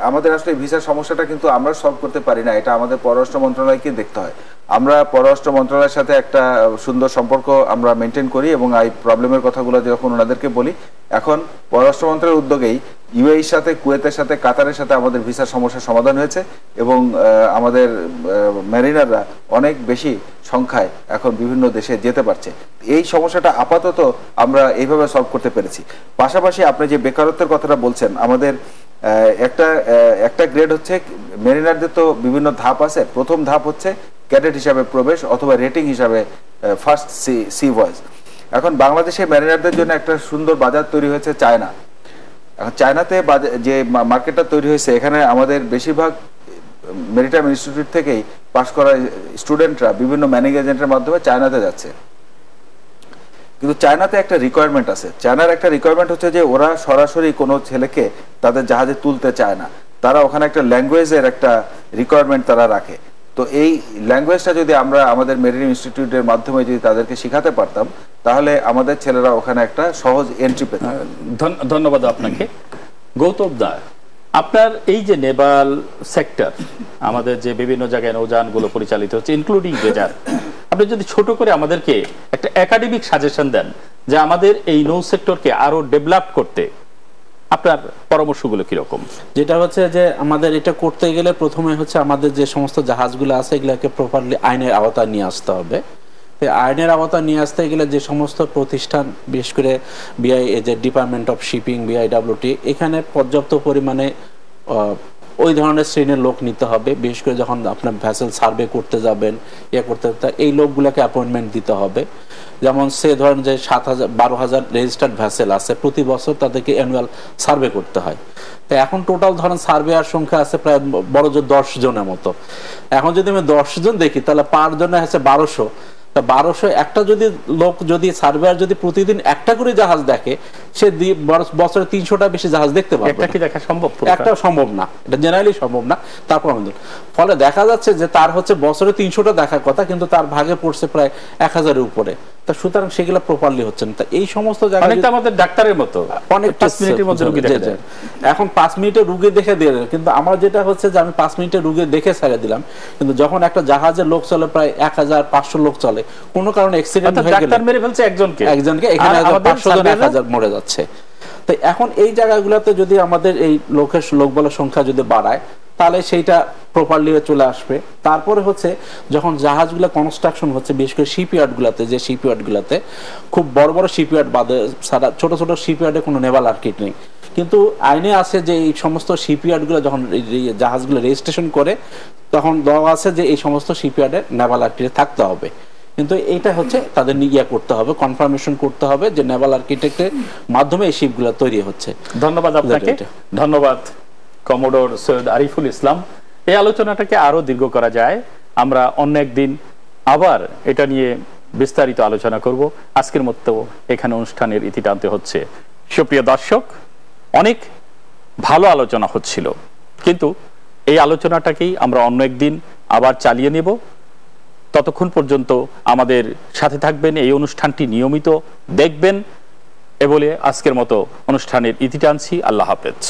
আমাদের আসলে ভিসার সমস্যাটা কিন্তু আমরা সলভ করতে পারি না, এটা আমাদের পররাষ্ট্র মন্ত্রণালয়কে দেখতে হয়। আমরা পররাষ্ট্র মন্ত্রণালয়ের সাথে একটা সুন্দর সম্পর্ক আমরা মেনটেন করি এবং এই প্রবলেমের কথাগুলো যখন ওনাদেরকে বলি, এখন পররাষ্ট্র মন্ত্রণালয়ের উদ্যোগেই ইউএইর সাথে, কুয়েতের সাথে, কাতারের সাথে আমাদের ভিসার সমস্যার সমাধান হয়েছে এবং আমাদের মেরিনাররা অনেক বেশি সংখ্যায় এখন বিভিন্ন দেশে যেতে পারছে। এই সমস্যাটা আপাতত আমরা এইভাবে সলভ করতে পেরেছি। পাশাপাশি আপনি যে বেকারত্বের কথাটা বলছেন, আমাদের একটা গ্রেড হচ্ছে, মেরিনারদের তো বিভিন্ন ধাপ আছে। প্রথম ধাপ হচ্ছে ক্যাডেট হিসাবে প্রবেশ অথবা রেটিং হিসাবে ফার্স্ট সি ভয়েস। এখন বাংলাদেশে মেরিনারদের জন্য একটা সুন্দর বাজার তৈরি হয়েছে চায়না। এখন চায়নাতে যে মার্কেটটা তৈরি হয়েছে, এখানে আমাদের বেশিরভাগ মেরিটাইম ইনস্টিটিউট থেকেই পাশ করা স্টুডেন্টরা বিভিন্ন ম্যানেজিং এজেন্টের মাধ্যমে চায়নাতে যাচ্ছে। কিন্তু চায়নাতে একটা রিকোয়ারমেন্ট আছে। চায়নার একটা রিকোয়ারমেন্ট হচ্ছে যে ওরা সরাসরি কোনো ছেলেকে তাদের জাহাজে তুলতে চায় না, তারা ওখানে একটা ল্যাঙ্গুয়েজের একটা রিকোয়ারমেন্ট তারা রাখে। তো এই ল্যাঙ্গুয়েজটা যদি আমরা আমাদের মেরিটাইম ইনস্টিটিউটের মাধ্যমে যদি তাদেরকে শেখাতে পারতাম, তাহলে আমাদের ছেলেরা ওখানে একটা সহজ এন্ট্রি পেত। ধন্যবাদ আপনাকে। গৌতম দা, আপনার এই যে নেভাল সেক্টর, আমাদের যে বিভিন্ন জায়গায় নৌযানগুলো পরিচালিত হচ্ছে ইনক্লুডিং ড্রেজার, আপনি যদি ছোট করে আমাদেরকে একটা একাডেমিক সাজেশন দেন যে আমাদের এই নৌ সেক্টরকে আরো ডেভেলপ করতে আপনার পরামর্শগুলো কিরকম? যেটা হচ্ছে যে আমাদের এটা করতে গেলে প্রথমে হচ্ছে আমাদের যে সমস্ত জাহাজগুলো আছে এগুলোকে প্রপারলি আইনের আওতায় নিয়ে আসতে হবে। আইনের আওতায় নিয়ে আসতে গেলে যে সমস্ত প্রতিষ্ঠান, বিশেষ করে বিআই যে ডিপার্টমেন্ট অফ শিপিং, বিআইডব্লিউটি, এখানে পর্যাপ্ত পরিমাণে ওই ধরনের শ্রেণীর লোক নিতে হবে। বিশেষ করে যখন আপনার ভ্যাসেল সার্ভে করতে যাবেন, এই লোকগুলোকে অ্যাপয়েন্টমেন্ট দিতে হবে। যেমন সে ধরেন যে 12,000 রেজিস্টার্ড ভ্যাসেল আছে, প্রতি বছর তাদেরকে অ্যানুয়াল সার্ভে করতে হয়। তো এখন টোটাল ধরেন সার্ভেয়ার সংখ্যা আছে প্রায় বড় জোর 10 জনের মতো। এখন যদি আমি 10 জন দেখি তাহলে পার জনে হচ্ছে 1200। 1200 একটা যদি লোক, যদি সার্ভেয়ার যদি প্রতিদিন একটা করে জাহাজ দেখে, সে বছরে 300টা বেশি জাহাজ দেখতে পারবে। একটা কি দেখা সম্ভব? একটা সম্ভব না, এটা জেনারেলি সম্ভব না। তারপর ফলে দেখা যাচ্ছে যে তার হচ্ছে বছরে 300টা দেখার কথা, কিন্তু তার ভাগে পড়ছে প্রায় 1000-এর উপরে। তা সুতরাং সেগুলো প্রপারলি হচ্ছে না। এই সমস্ত জায়গায় অনেকটা আমাদের ডাক্তারের মতো, অনেক 5 মিনিটের মধ্যে রোগী দেখে যায়। এখন 5 মিনিটে রোগী দেখে দিয়ে, কিন্তু আমার যেটা হচ্ছে যে আমি 5 মিনিটে রোগী দেখে ছেড়ে দিলাম, কিন্তু যখন একটা জাহাজের লোক চলে প্রায় 1500 লোক চলে, কোনো কারণে অ্যাক্সিডেন্ট হয়ে গেলে ডাক্তার মেরে ফেলছে একজনকে, এখানে 500 জন 1000 মরে যাচ্ছে। তো এখন এই জায়গাগুলোতে যদি আমাদের এই লোক বলার সংখ্যা যদি বাড়ায়, তাহলে সেইটা প্রপারলি চলে আসবে। তারপরে হচ্ছে যখন জাহাজগুলো কনস্ট্রাকশন হচ্ছে, বিশেষ করে শিপইয়ার্ডগুলোতে, যে শিপইয়ার্ডগুলোতে খুব বড় বড় শিপইয়ার্ড বাদে সারা ছোট ছোট শিপইয়ার্ডে কোনো নেভাল আর্কিটেক্ট নেই। কিন্তু আইনে আছে যে এই সমস্ত শিপইয়ার্ডগুলো যখন জাহাজগুলো রেজিস্ট্রেশন করে, তখন দেওয়া আছে যে এই সমস্ত শিপইয়ার্ডে নেভাল আর্কিটেক্ট থাকতে হবে। কিন্তু এইটা হচ্ছে তাদের ইয়া করতে হবে, কনফার্মেশন করতে হবে যে নেভাল আর্কিটেক্টের মাধ্যমে এই শিপগুলো তৈরি হচ্ছে। ধন্যবাদ আপনাকে। ধন্যবাদ কমোডোর সৈয়দ আরিফুল ইসলাম। এই আলোচনাটাকে আরো দীর্ঘ করা যায়, আমরা অন্য একদিন আবার এটা নিয়ে বিস্তারিত আলোচনা করব। আজকের মতো এখানে অনুষ্ঠানের ইতি টানতে হচ্ছে। সুপ্রিয় দর্শক, অনেক ভালো আলোচনা হচ্ছিল, কিন্তু এই আলোচনাটাকেই আমরা অন্য একদিন আবার চালিয়ে নেব। ততক্ষণ পর্যন্ত আমাদের সাথে থাকবেন, এই অনুষ্ঠানটি নিয়মিত দেখবেন। এ বলে আজকের মতো অনুষ্ঠানের ইতি টানছি। আল্লাহ হাফেজ।